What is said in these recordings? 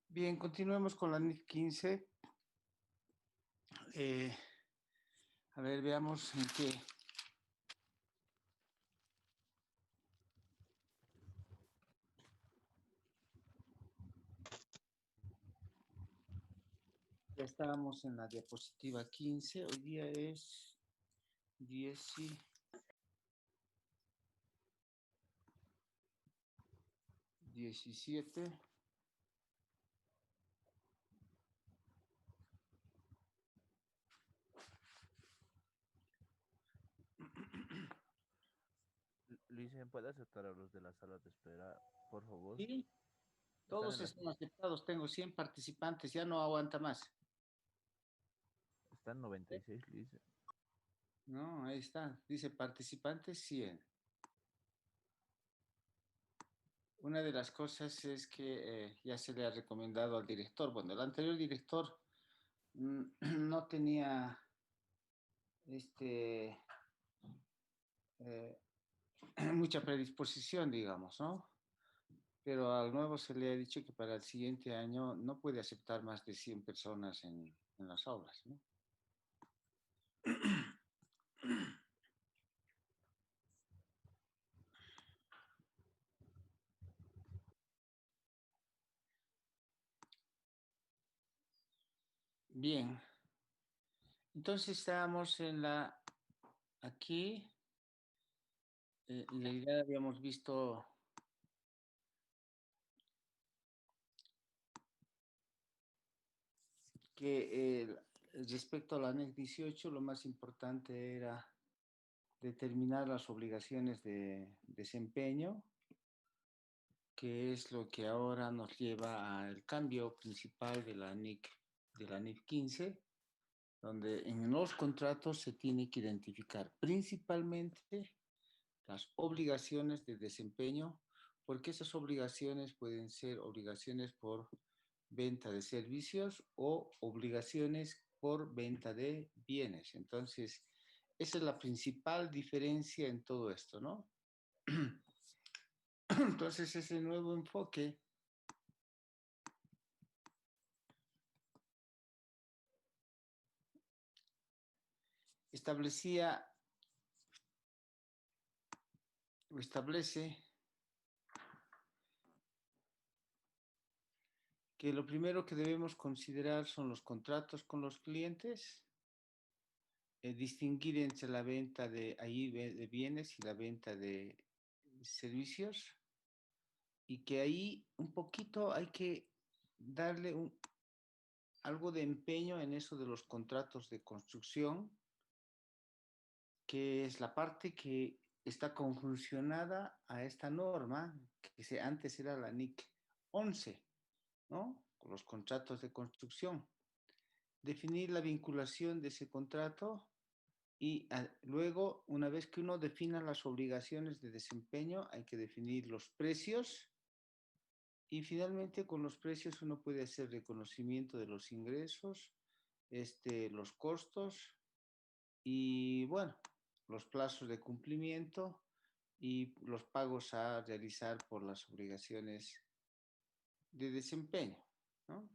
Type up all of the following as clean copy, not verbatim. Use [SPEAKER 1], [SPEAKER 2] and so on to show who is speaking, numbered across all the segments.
[SPEAKER 1] Bien, continuemos con la NIF 15. A ver, veamos en qué. Ya estábamos en la diapositiva 15. Hoy día es 17.
[SPEAKER 2] Luis, ¿me puede aceptar a los de la sala de espera, por favor?
[SPEAKER 1] Sí,
[SPEAKER 2] Están
[SPEAKER 1] todos
[SPEAKER 2] en la,
[SPEAKER 1] están aceptados. Tengo 100 participantes. Ya no aguanta más.
[SPEAKER 2] están 96, Luis.
[SPEAKER 1] No, ahí está. Dice participantes 100. Una de las cosas es que ya se le ha recomendado al director. Bueno, el anterior director no tenía este, eh, mucha predisposición, digamos, ¿no? Pero al nuevo se le ha dicho que para el siguiente año no puede aceptar más de 100 personas en las aulas, ¿no? Bien, entonces estábamos aquí, la idea habíamos visto que respecto a la ANEX 18 lo más importante era determinar las obligaciones de desempeño, que es lo que ahora nos lleva al cambio principal de la NIC 15, donde en los contratos se tiene que identificar principalmente las obligaciones de desempeño, porque esas obligaciones pueden ser obligaciones por venta de servicios o obligaciones por venta de bienes. Entonces, esa es la principal diferencia en todo esto, ¿no? Entonces, ese nuevo enfoque establecía o establece que lo primero que debemos considerar son los contratos con los clientes, distinguir entre la venta de bienes y la venta de servicios, y que ahí un poquito hay que darle algo de empeño en eso de los contratos de construcción, que es la parte que está conjuncionada a esta norma, que antes era la NIC 11, ¿no? Con los contratos de construcción. Definir la vinculación de ese contrato y luego, una vez que uno defina las obligaciones de desempeño, hay que definir los precios y finalmente con los precios uno puede hacer reconocimiento de los ingresos, los costos y bueno, los plazos de cumplimiento y los pagos a realizar por las obligaciones de desempeño, ¿no?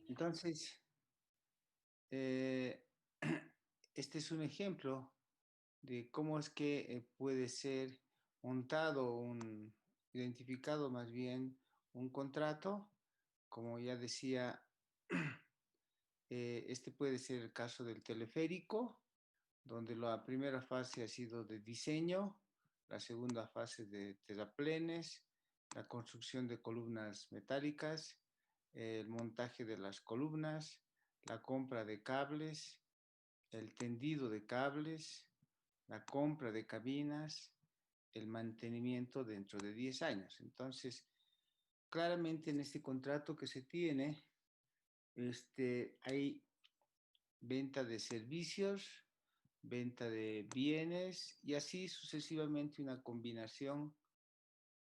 [SPEAKER 1] Entonces, eh, este es un ejemplo de cómo es que puede ser montado, identificado más bien un contrato. Como ya decía, este puede ser el caso del teleférico, donde la primera fase ha sido de diseño, la segunda fase de terraplenes, la construcción de columnas metálicas, el montaje de las columnas, la compra de cables, el tendido de cables, la compra de cabinas, el mantenimiento dentro de 10 años. Entonces, claramente en este contrato que se tiene, hay venta de servicios, venta de bienes y así sucesivamente una combinación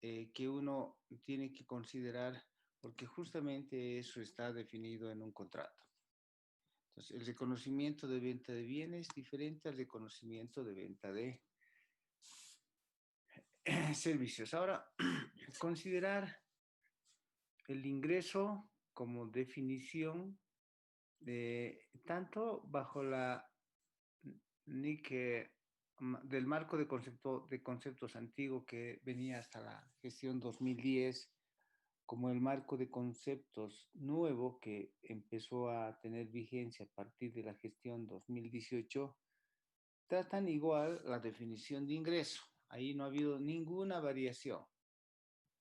[SPEAKER 1] que uno tiene que considerar porque justamente eso está definido en un contrato. Entonces, el reconocimiento de venta de bienes es diferente al reconocimiento de venta de servicios. Ahora, considerar el ingreso como definición tanto bajo la NIC del marco de conceptos antiguo que venía hasta la gestión 2010, como el marco de conceptos nuevo que empezó a tener vigencia a partir de la gestión 2018, tratan igual la definición de ingreso. Ahí no ha habido ninguna variación,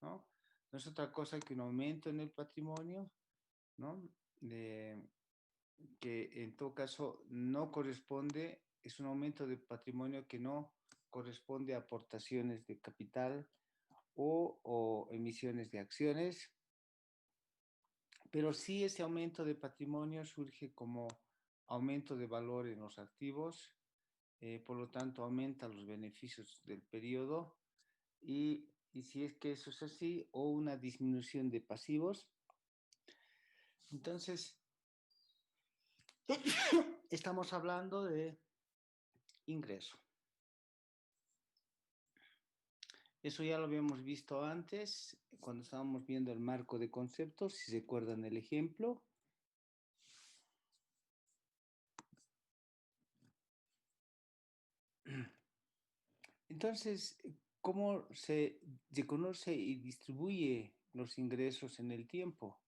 [SPEAKER 1] ¿no? No es otra cosa que un aumento en el patrimonio, ¿no? Que en todo caso no corresponde, es un aumento de patrimonio que no corresponde a aportaciones de capital o emisiones de acciones, pero sí ese aumento de patrimonio surge como aumento de valor en los activos, por lo tanto aumenta los beneficios del periodo y si es que eso es así, o una disminución de pasivos, entonces estamos hablando de ingreso. Eso ya lo habíamos visto antes, cuando estábamos viendo el marco de conceptos, si se acuerdan el ejemplo. Entonces, ¿cómo se reconoce y distribuye los ingresos en el tiempo?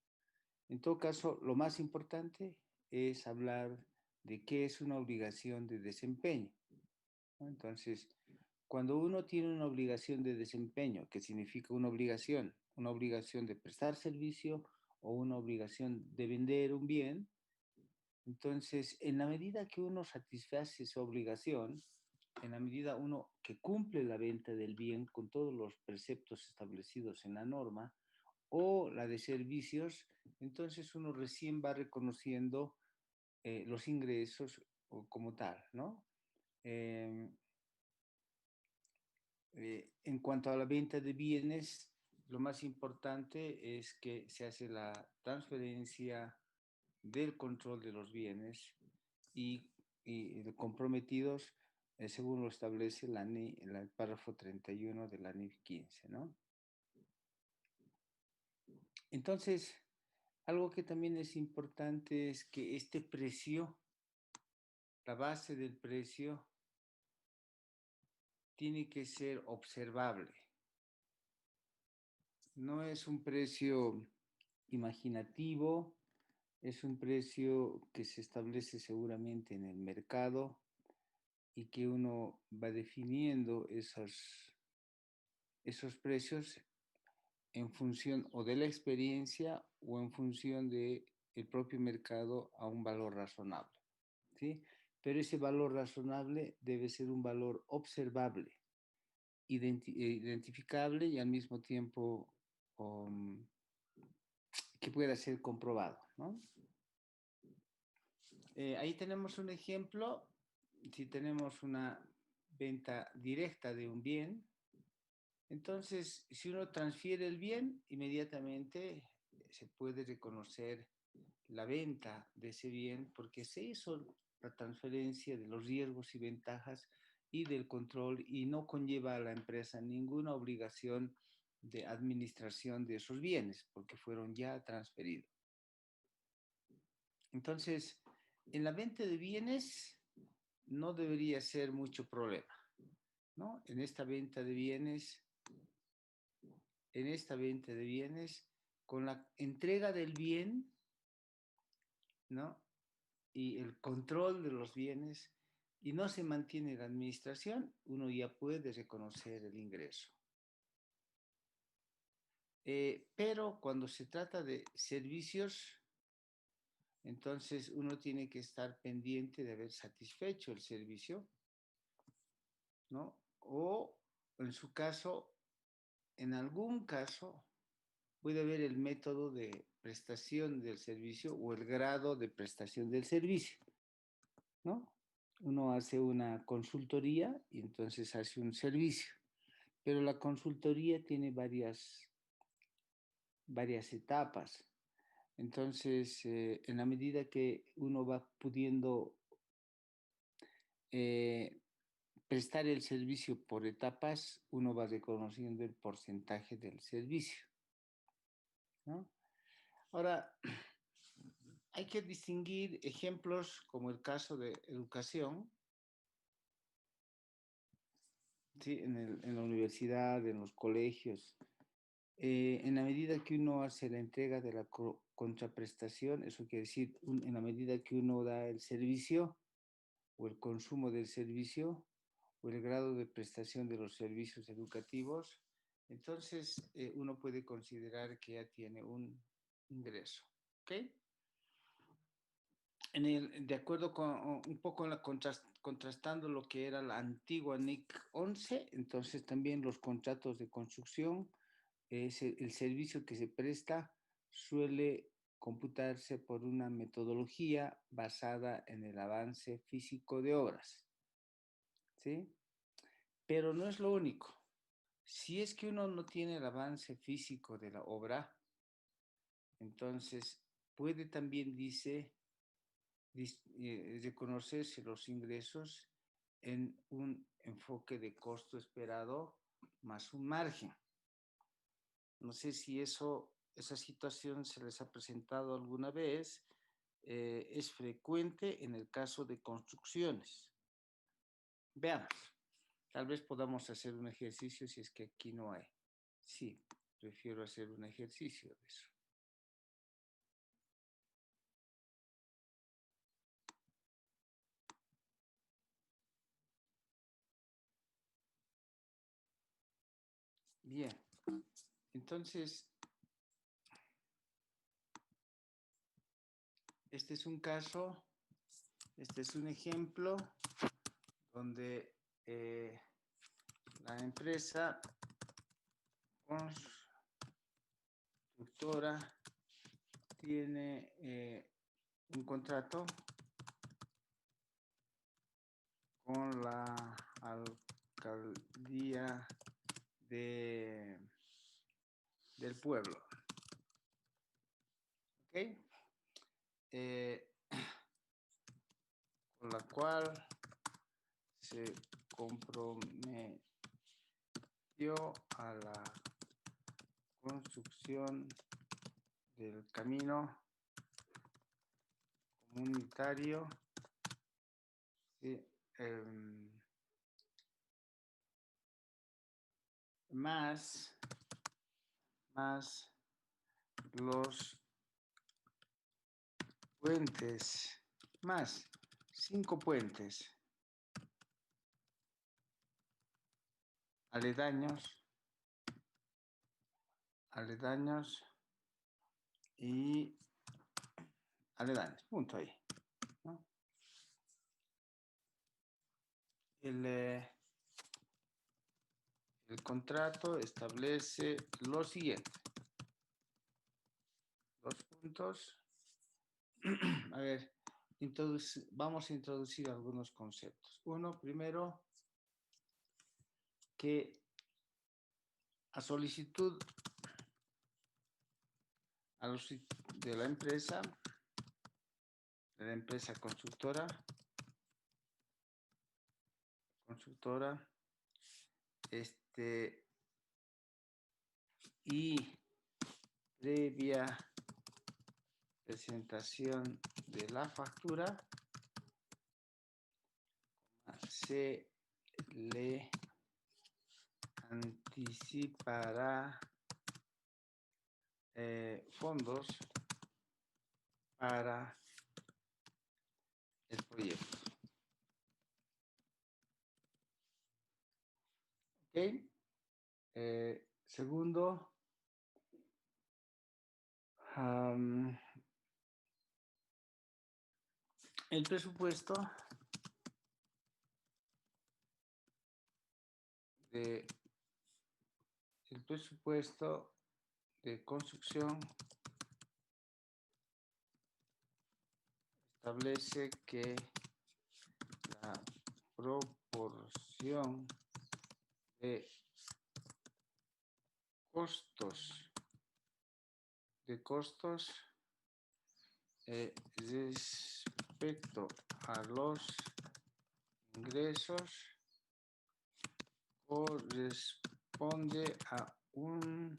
[SPEAKER 1] En todo caso, lo más importante es hablar de qué es una obligación de desempeño, ¿no? Entonces, cuando uno tiene una obligación de desempeño, ¿qué significa una obligación? Una obligación de prestar servicio o una obligación de vender un bien. Entonces, en la medida que uno satisface esa obligación, en la medida uno que cumple la venta del bien con todos los preceptos establecidos en la norma o la de servicios, entonces uno recién va reconociendo los ingresos como tal, ¿no? En cuanto a la venta de bienes, lo más importante es que se hace la transferencia del control de los bienes y comprometidos según lo establece la NI, el párrafo 31 de la NIF 15, ¿no? Entonces, algo que también es importante es que este precio, la base del precio, tiene que ser observable. No es un precio imaginativo, es un precio que se establece seguramente en el mercado y que uno va definiendo esos precios en función o de la experiencia o en función del propio mercado a un valor razonable, ¿sí? Pero ese valor razonable debe ser un valor observable, identificable y al mismo tiempo que pueda ser comprobado, ¿no? Ahí tenemos un ejemplo. Si tenemos una venta directa de un bien, entonces si uno transfiere el bien, inmediatamente se puede reconocer la venta de ese bien porque se hizo la transferencia de los riesgos y ventajas y del control y no conlleva a la empresa ninguna obligación de administración de esos bienes porque fueron ya transferidos. Entonces, en la venta de bienes no debería ser mucho problema, ¿no? En esta venta de bienes, con la entrega del bien, ¿no? Y el control de los bienes, y no se mantiene la administración, uno ya puede reconocer el ingreso. Pero cuando se trata de servicios, entonces uno tiene que estar pendiente de haber satisfecho el servicio, ¿no? O en su caso, en algún caso, puede haber el método de prestación del servicio o el grado de prestación del servicio, ¿no? Uno hace una consultoría y entonces hace un servicio, pero la consultoría tiene varias etapas. Entonces, en la medida que uno va pudiendo prestar el servicio por etapas, uno va reconociendo el porcentaje del servicio, ¿no? Ahora, hay que distinguir ejemplos como el caso de educación, ¿sí? En la universidad, en los colegios. En la medida que uno hace la entrega de la contraprestación, eso quiere decir, en la medida que uno da el servicio o el consumo del servicio o el grado de prestación de los servicios educativos, entonces uno puede considerar que ya tiene un ingreso. ¿Ok? De acuerdo con un poco contrastando lo que era la antigua NIC 11, entonces también los contratos de construcción, el servicio que se presta suele computarse por una metodología basada en el avance físico de obras, ¿sí? Pero no es lo único. Si es que uno no tiene el avance físico de la obra, entonces puede también, reconocerse los ingresos en un enfoque de costo esperado más un margen. No sé si esa situación se les ha presentado alguna vez. Es frecuente en el caso de construcciones. Veamos, tal vez podamos hacer un ejercicio si es que aquí no hay. Sí, prefiero hacer un ejercicio de eso. Bien, entonces, este es un caso, este es un ejemplo donde la empresa constructora tiene un contrato con la alcaldía del pueblo. ¿Ok? Con la cual se comprometió a la construcción del camino comunitario, ¿sí? Más los puentes, más 5 puentes aledaños y aledaños, punto ahí, ¿no? El contrato establece lo siguiente. Dos puntos. A ver, vamos a introducir algunos conceptos. Uno, primero, que a solicitud de la empresa constructora, y previa presentación de la factura, se le anticipará fondos para el proyecto. ¿Ok? Segundo, el presupuesto de construcción establece que la proporción de costos respecto a los ingresos corresponde a un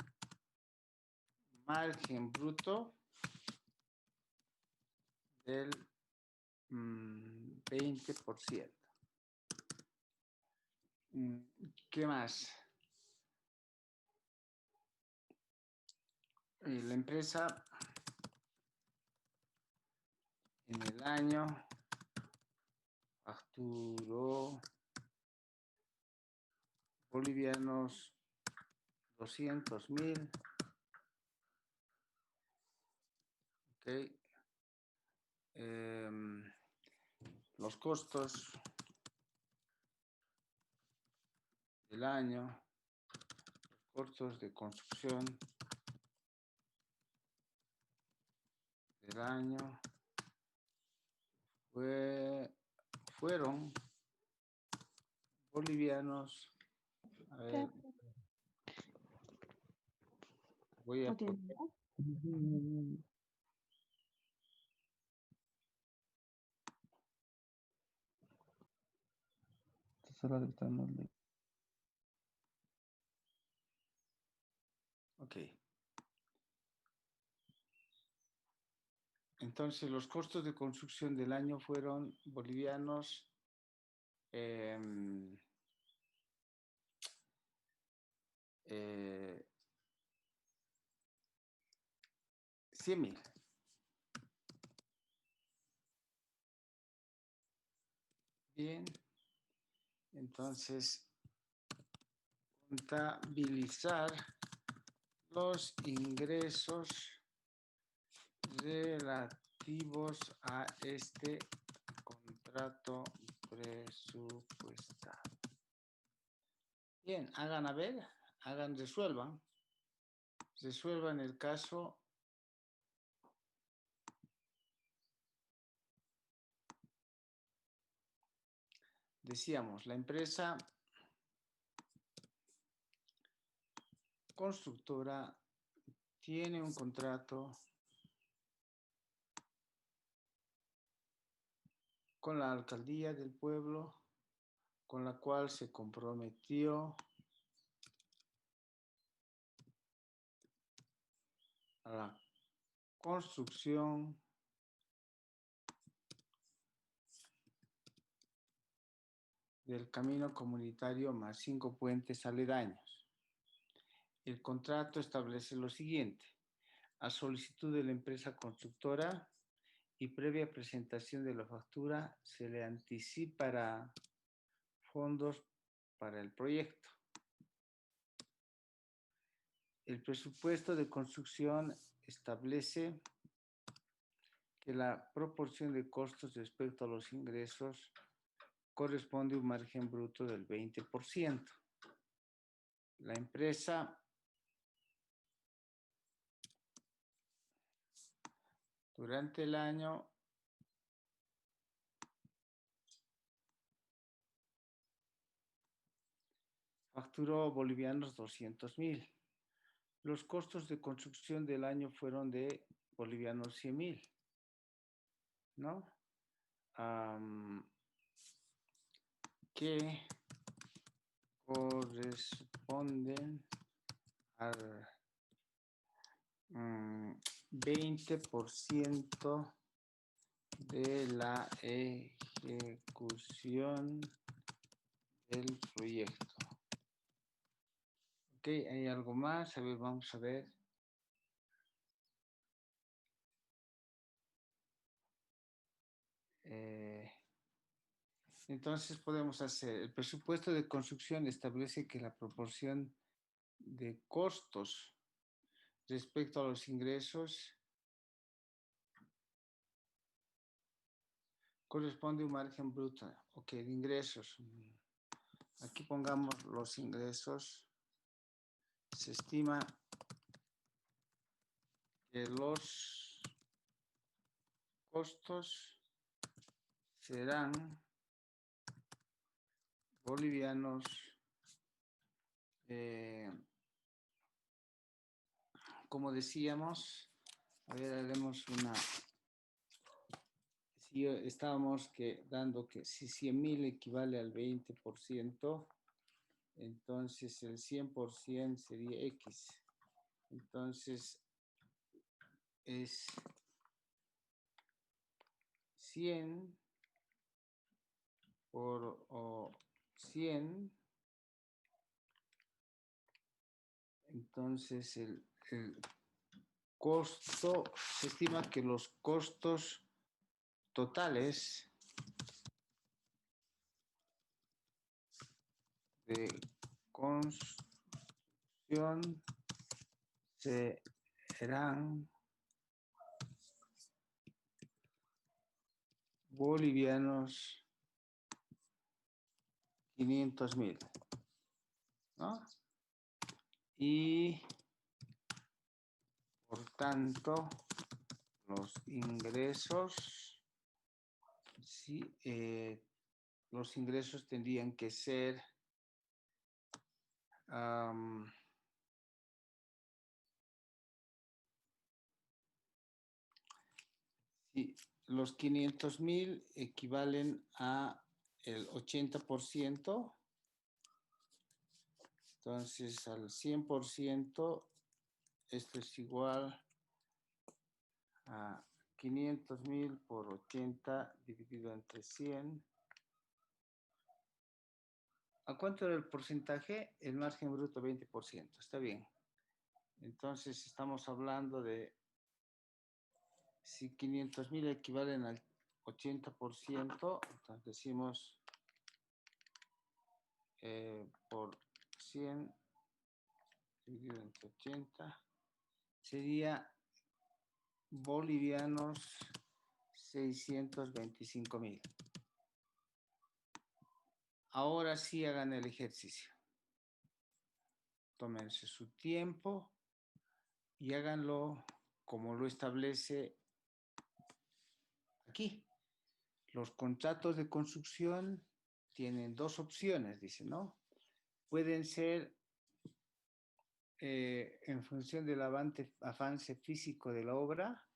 [SPEAKER 1] margen bruto del 20%. ¿Qué más? La empresa en el año facturó bolivianos 200.000. Ok. Los costos del año, los costos de construcción del año fueron bolivianos. A ver, voy a poner. Ok. Entonces, los costos de construcción del año fueron bolivianos 100.000. Bien. Entonces, contabilizar los ingresos relativos a este contrato presupuestal. Bien, resuelvan. Resuelvan el caso. Decíamos, la empresa constructora tiene un contrato con la alcaldía del pueblo, con la cual se comprometió a la construcción del camino comunitario más 5 puentes aledaños. El contrato establece lo siguiente: a solicitud de la empresa constructora y previa presentación de la factura, se le anticipará fondos para el proyecto. El presupuesto de construcción establece que la proporción de costos respecto a los ingresos corresponde a un margen bruto del 20%. La empresa durante el año facturó bolivianos 200.000. Los costos de construcción del año fueron de bolivianos 100.000, ¿no? Que corresponden al 20% de la ejecución del proyecto. Ok, ¿hay algo más? A ver, vamos a ver. Entonces podemos hacer, el presupuesto de construcción establece que la proporción de costos respecto a los ingresos corresponde a un margen bruto. Ok, de ingresos. Aquí pongamos los ingresos. Se estima que los costos serán bolivianos como decíamos, a ver, haremos una aquí estábamos dando que si 100.000 equivale al 20%, entonces el 100% sería X. Entonces es 100 por 100. Entonces el costo, se estima que los costos totales de construcción serán bolivianos 500.000, ¿no? Y por tanto, los ingresos, sí, los ingresos tendrían que ser sí, los 500.000 equivalen a el 80%, entonces al 100%, esto es igual a 500.000 por 80 dividido entre 100. ¿A cuánto era el porcentaje? El margen bruto 20%, está bien. Entonces estamos hablando de si 500.000 equivalen al 80%, entonces decimos por 100 dividido entre 80, sería bolivianos 625.000. Ahora sí hagan el ejercicio. Tómense su tiempo y háganlo como lo establece aquí. Los contratos de construcción tienen dos opciones, dice, ¿no? Pueden ser en función del avance físico de la obra,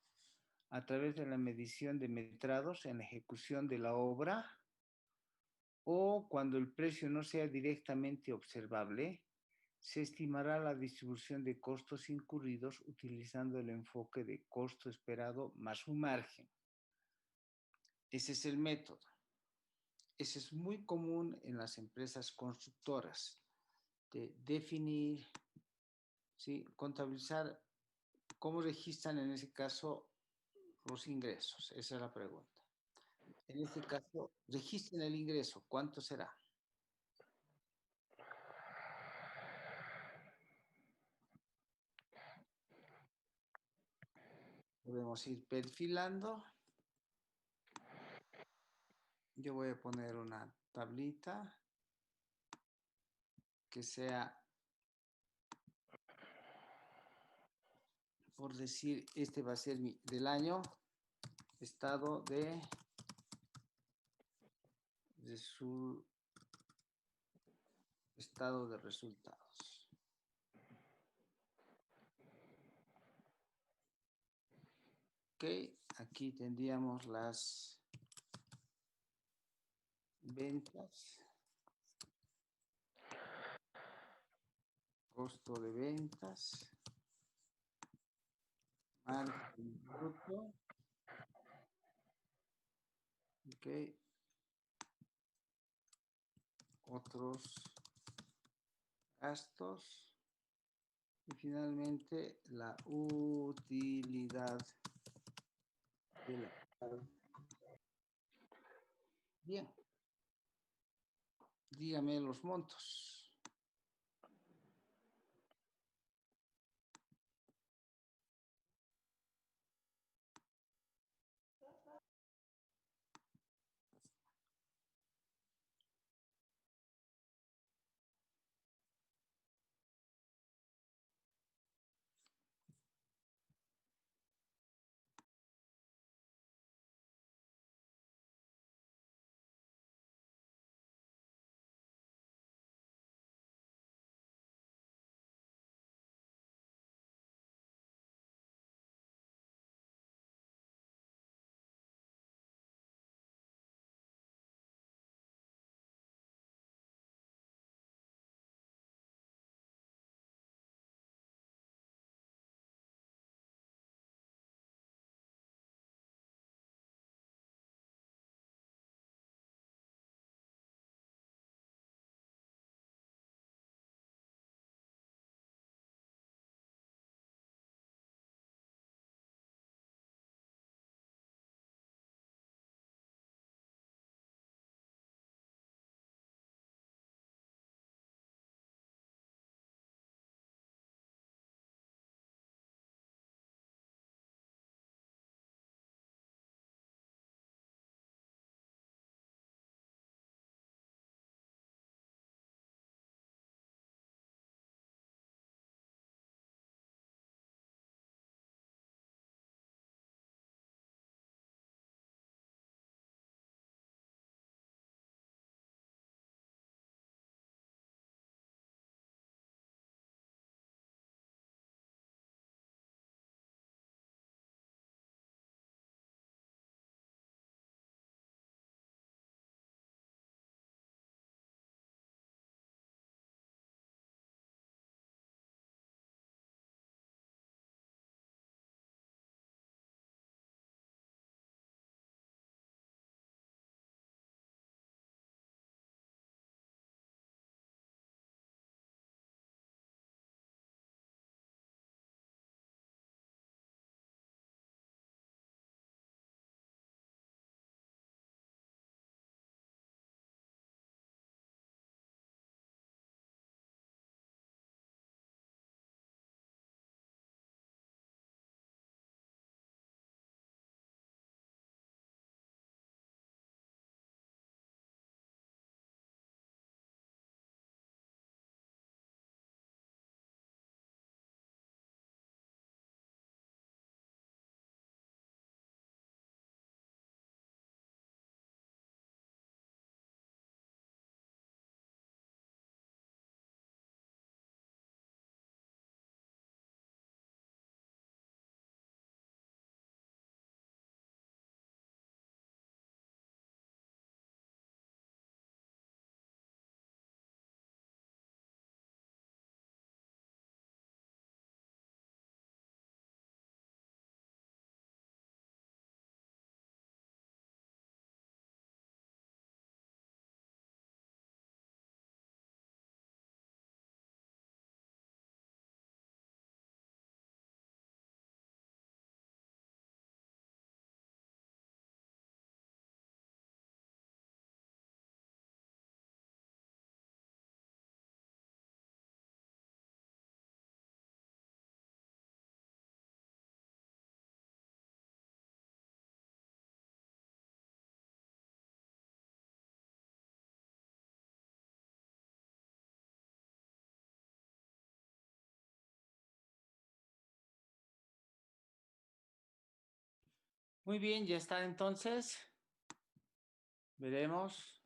[SPEAKER 1] a través de la medición de metrados en la ejecución de la obra, o cuando el precio no sea directamente observable, se estimará la distribución de costos incurridos utilizando el enfoque de costo esperado más un margen. Ese es el método. Ese es muy común en las empresas constructoras, de definir, ¿sí? Contabilizar cómo registran en ese caso los ingresos. Esa es la pregunta. En este caso, registren el ingreso. ¿Cuánto será? Podemos ir perfilando. Yo voy a poner una tablita que sea, por decir, este va a ser del año, estado de su estado de resultados. Ok, aquí tendríamos las ventas, costo de ventas, margen bruto, ok, otros gastos y finalmente la utilidad de la... Bien, dígame los montos. Muy bien, ya está entonces. Veremos.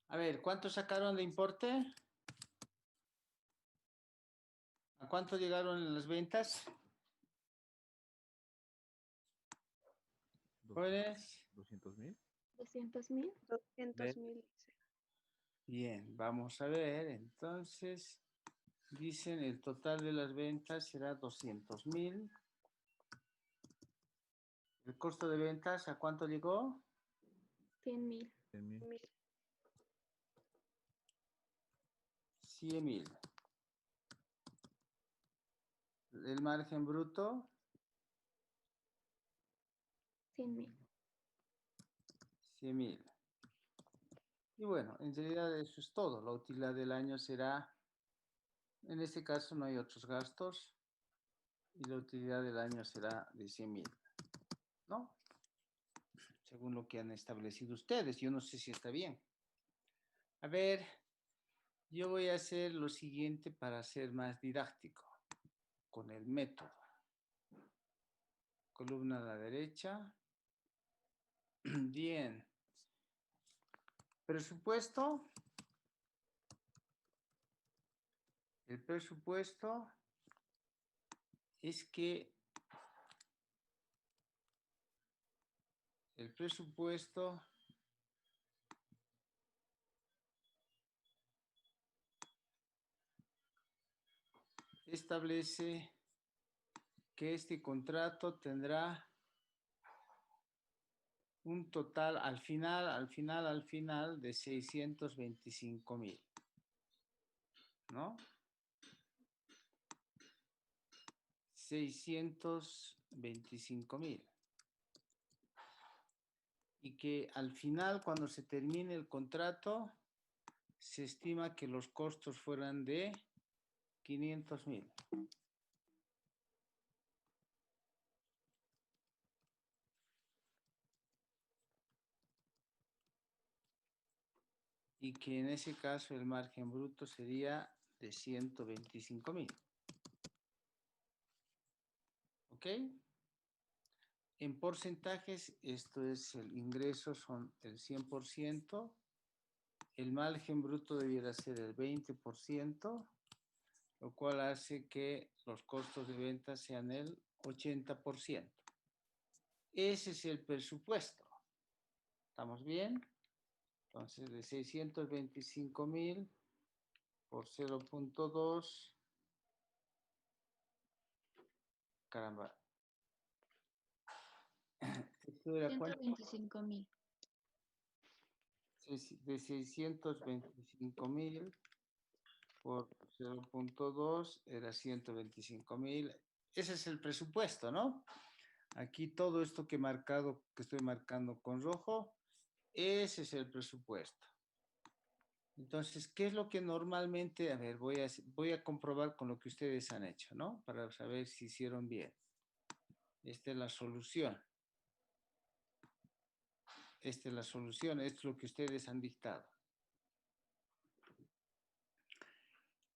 [SPEAKER 1] A ver, ¿cuánto sacaron de importe? ¿A cuánto llegaron en las ventas? Jóvenes.
[SPEAKER 2] 200.000.
[SPEAKER 3] 200.000.
[SPEAKER 4] 200.000.
[SPEAKER 1] Bien, vamos a ver. Entonces, dicen el total de las ventas será 200.000. ¿El costo de ventas a cuánto llegó?
[SPEAKER 3] 100.000.
[SPEAKER 2] 100.000.
[SPEAKER 1] 100.000. El margen bruto,
[SPEAKER 3] 100.000.
[SPEAKER 1] 100.000. Y bueno, en realidad eso es todo. La utilidad del año será, en este caso no hay otros gastos, y la utilidad del año será de 100.000, ¿no? Según lo que han establecido ustedes. Yo no sé si está bien. A ver, yo voy a hacer lo siguiente para ser más didáctico con el método. Columna a la derecha. Bien. Presupuesto. El presupuesto es que el presupuesto establece que este contrato tendrá un total al final de 625.000, ¿no? 625.000. Y que al final, cuando se termine el contrato, se estima que los costos fueran de 500.000. Y que en ese caso el margen bruto sería de 125.000. ¿Ok? En porcentajes, esto es el ingreso, son el 100%, el margen bruto debiera ser el 20%, lo cual hace que los costos de venta sean el 80%. Ese es el presupuesto. ¿Estamos bien? Entonces, de 625.000 por 0.2, caramba. ¿Esto era cuánto?
[SPEAKER 3] 125.000.
[SPEAKER 1] De 625.000 por 0.2 era 125.000. Ese es el presupuesto, ¿no? Aquí todo esto que estoy marcando con rojo, ese es el presupuesto. Entonces, ¿qué es lo que normalmente, a ver, voy a comprobar con lo que ustedes han hecho, ¿no? Para saber si hicieron bien. Esta es la solución. Esta es la solución, esto es lo que ustedes han dictado.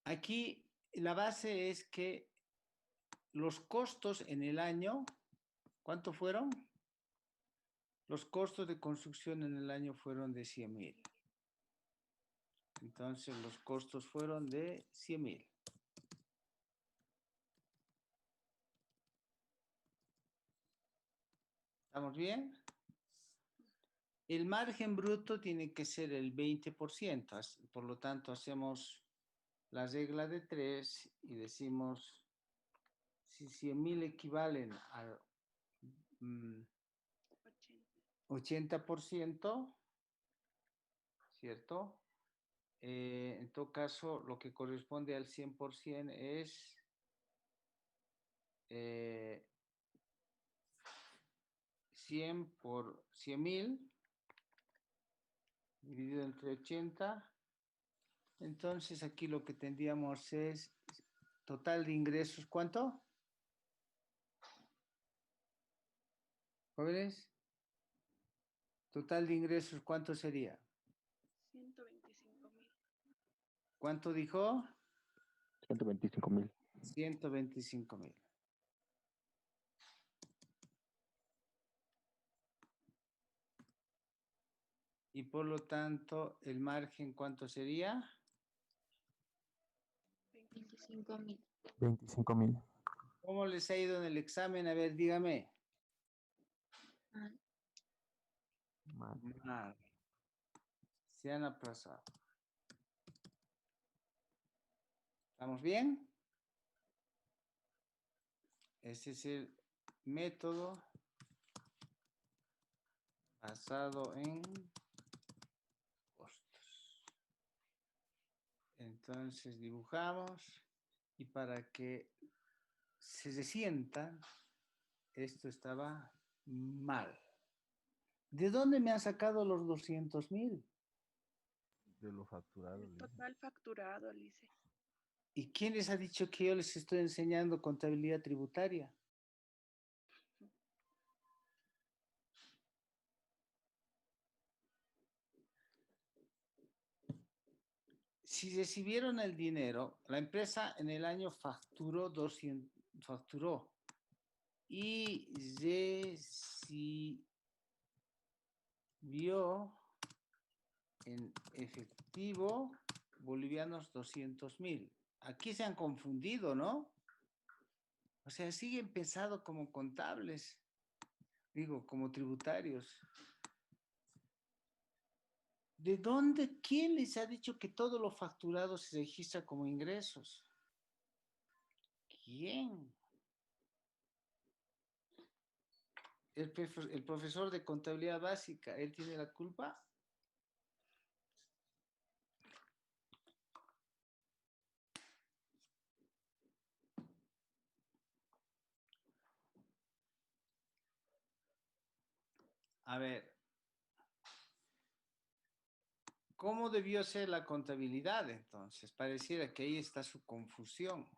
[SPEAKER 1] Aquí la base es que los costos en el año, ¿cuánto fueron? Los costos de construcción en el año fueron de 100.000. Entonces los costos fueron de 100.000. ¿Estamos bien? El margen bruto tiene que ser el 20%. Por lo tanto, hacemos la regla de 3 y decimos, si 100.000 equivalen al 80%, ¿cierto? En todo caso, lo que corresponde al 100% es 100 por 100.000 dividido entre 80. Entonces aquí lo que tendríamos es total de ingresos, ¿cuánto? Jóvenes, total de ingresos, ¿cuánto sería?
[SPEAKER 4] 125.000.
[SPEAKER 1] ¿Cuánto dijo?
[SPEAKER 5] 125.000.
[SPEAKER 1] 125.000. Y por lo tanto, el margen, ¿cuánto sería?
[SPEAKER 3] 25.000.
[SPEAKER 5] 25.000.
[SPEAKER 1] ¿Cómo les ha ido en el examen? A ver, dígame.
[SPEAKER 3] Mal.
[SPEAKER 1] Mal. Se han aplazado. ¿Estamos bien? Ese es el método basado en costos. Entonces dibujamos y para que se sienta, esto estaba mal. ¿De dónde me han sacado los 200.000?
[SPEAKER 2] De lo facturado,
[SPEAKER 4] El
[SPEAKER 2] Lice.
[SPEAKER 4] total facturado, Lice.
[SPEAKER 1] ¿Y quién les ha dicho que yo les estoy enseñando contabilidad tributaria? Si recibieron el dinero, la empresa en el año facturó y recibió en efectivo bolivianos 200.000. Aquí se han confundido, ¿no? O sea, siguen pensando como contables, digo, como tributarios. ¿De dónde? ¿Quién les ha dicho que todo lo facturado se registra como ingresos? ¿Quién? El profesor de contabilidad básica, ¿él tiene la culpa? A ver, ¿cómo debió ser la contabilidad entonces? Pareciera que ahí está su confusión.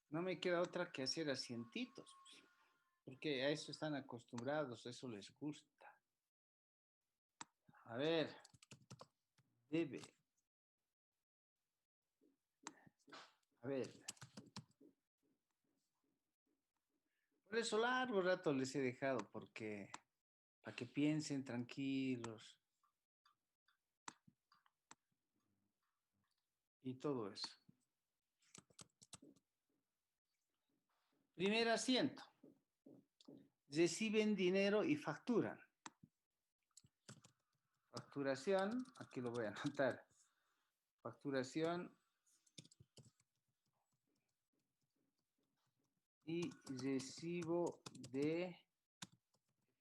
[SPEAKER 1] No me queda otra que hacer asientitos, porque a eso están acostumbrados, eso les gusta. A ver, debe. A ver. Por eso largo rato les he dejado, porque para que piensen tranquilos. Y todo eso. Primer asiento. Reciben dinero y facturan. Facturación, aquí lo voy a anotar. Facturación y recibo de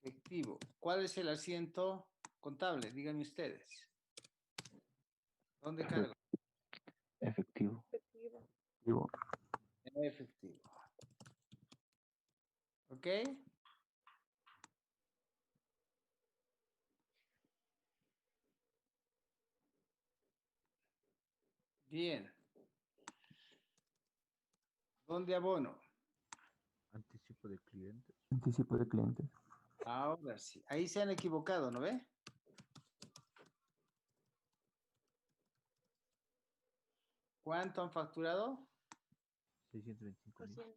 [SPEAKER 1] efectivo. ¿Cuál es el asiento contable? Díganme ustedes. ¿Dónde cargo?
[SPEAKER 5] Efectivo.
[SPEAKER 4] Efectivo.
[SPEAKER 5] Digo,
[SPEAKER 1] Efectivo. ¿Ok? Bien. ¿Dónde abono?
[SPEAKER 2] Anticipo de clientes.
[SPEAKER 5] anticipo de clientes.
[SPEAKER 1] Ahora sí. Ahí se han equivocado, ¿no ve? ¿Cuánto han facturado?
[SPEAKER 2] 625.000.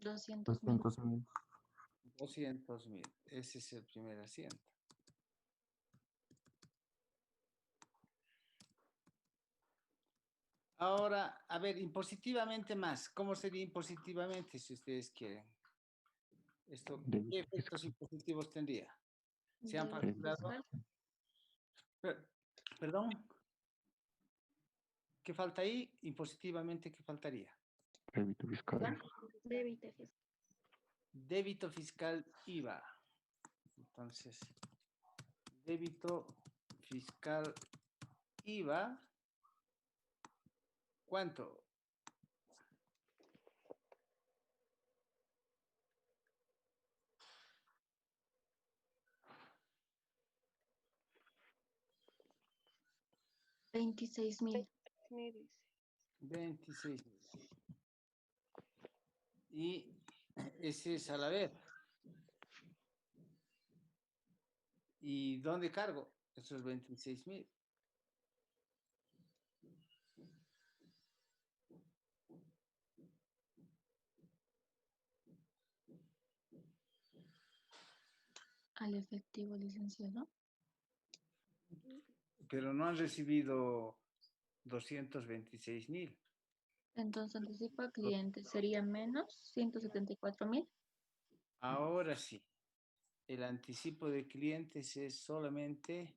[SPEAKER 4] 200.000.
[SPEAKER 3] 200.000.
[SPEAKER 5] 200.000.
[SPEAKER 1] 200.000. Ese es el primer asiento. Ahora, a ver, impositivamente más. ¿Cómo sería impositivamente si ustedes quieren? Esto, ¿qué efectos impositivos tendría? ¿Se han
[SPEAKER 3] Débito
[SPEAKER 1] facturado?
[SPEAKER 3] fiscal.
[SPEAKER 1] Perdón. ¿Qué falta ahí? Impositivamente, ¿qué faltaría?
[SPEAKER 5] Crédito fiscal.
[SPEAKER 3] Débito fiscal.
[SPEAKER 1] Débito fiscal IVA. Entonces, débito fiscal IVA. ¿Cuánto?
[SPEAKER 3] 26.000.
[SPEAKER 4] Ni dice.
[SPEAKER 1] 26.000. Y ese es a la vez. ¿Y dónde cargo esos 26.000?
[SPEAKER 3] Al efectivo, licenciado.
[SPEAKER 1] Pero no han recibido 226.000.
[SPEAKER 3] Entonces, anticipo al cliente sería menos 174.000.
[SPEAKER 1] Ahora sí, el anticipo de clientes es solamente,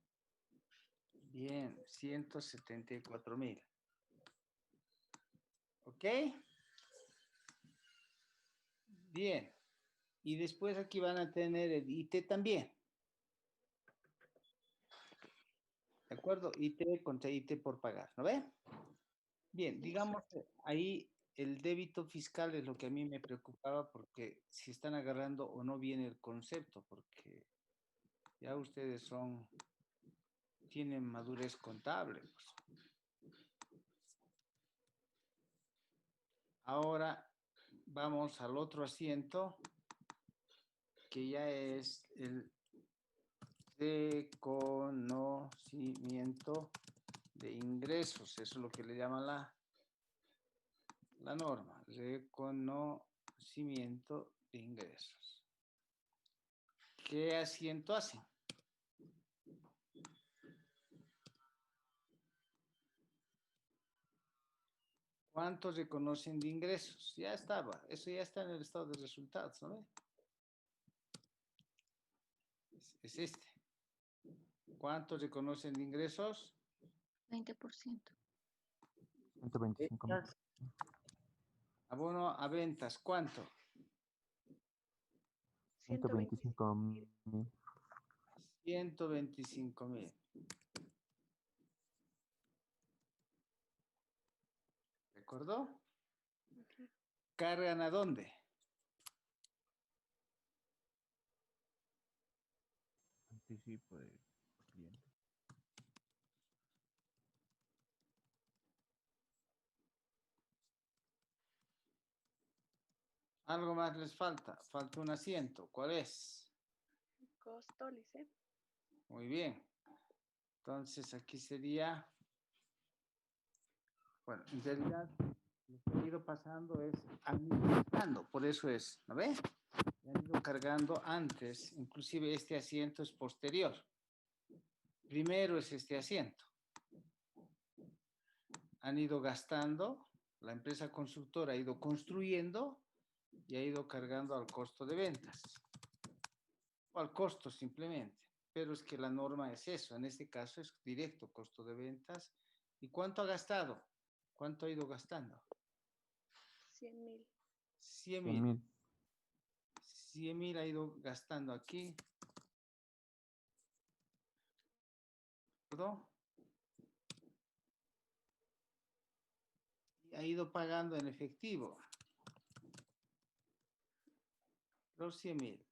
[SPEAKER 1] bien, 174.000. ¿Ok? Bien. Y después aquí van a tener el IT también. ¿De acuerdo? IT contra IT por pagar, ¿no ve? Bien, digamos que ahí el débito fiscal es lo que a mí me preocupaba porque si están agarrando o no bien el concepto, porque ya ustedes tienen madurez contable, pues. Ahora vamos al otro asiento, que ya es el reconocimiento de ingresos. Eso es lo que le llaman la norma, reconocimiento de ingresos. ¿Qué asiento hace? ¿Cuántos reconocen de ingresos? Ya estaba, eso ya está en el estado de resultados, ¿no ve? Es este. ¿Cuántos reconocen de ingresos?
[SPEAKER 3] 20%.
[SPEAKER 5] 125.000.
[SPEAKER 1] Ventas. Abono a ventas, ¿cuánto?
[SPEAKER 5] 125.000.
[SPEAKER 1] 125.000. ¿De acuerdo?
[SPEAKER 4] Ujú.
[SPEAKER 1] ¿Cargan a dónde?
[SPEAKER 2] Anticipo de cliente.
[SPEAKER 1] Algo más les falta. Falta un asiento. ¿Cuál es?
[SPEAKER 4] Costo, dice.
[SPEAKER 1] Muy bien. Entonces aquí sería, bueno, en realidad lo que he ido pasando es, han ido cargando, por eso es, ¿no ves? Han ido cargando antes, inclusive este asiento es posterior. Primero es este asiento. Han ido gastando, la empresa constructora ha ido construyendo y ha ido cargando al costo de ventas. O al costo simplemente. Pero es que la norma es eso, en este caso es directo, costo de ventas. ¿Y cuánto ha gastado? ¿Cuánto ha ido gastando?
[SPEAKER 4] 100.000.
[SPEAKER 1] 100.000.
[SPEAKER 5] 100.000.
[SPEAKER 1] 100.000 ha ido gastando aquí. ¿Perdón? Y ha ido pagando en efectivo. Los 100.000.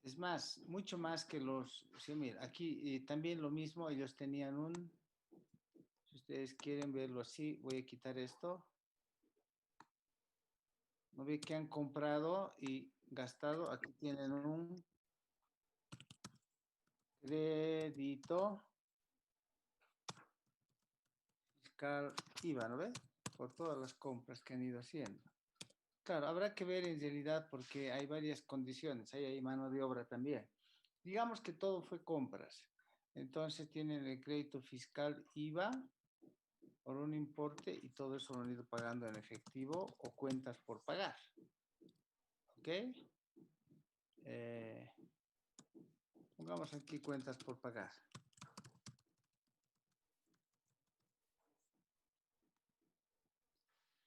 [SPEAKER 1] Es más, mucho más que los 100.000. Aquí también lo mismo, ellos tenían si ustedes quieren verlo así, voy a quitar esto. ¿No ve que han comprado y gastado? Aquí tienen un crédito fiscal IVA, ¿no ve? Por todas las compras que han ido haciendo. Claro, habrá que ver en realidad porque hay varias condiciones, hay mano de obra también. Digamos que todo fue compras. Entonces tienen el crédito fiscal IVA por un importe y todo eso lo han ido pagando en efectivo o cuentas por pagar. ¿Ok? Pongamos aquí cuentas por pagar.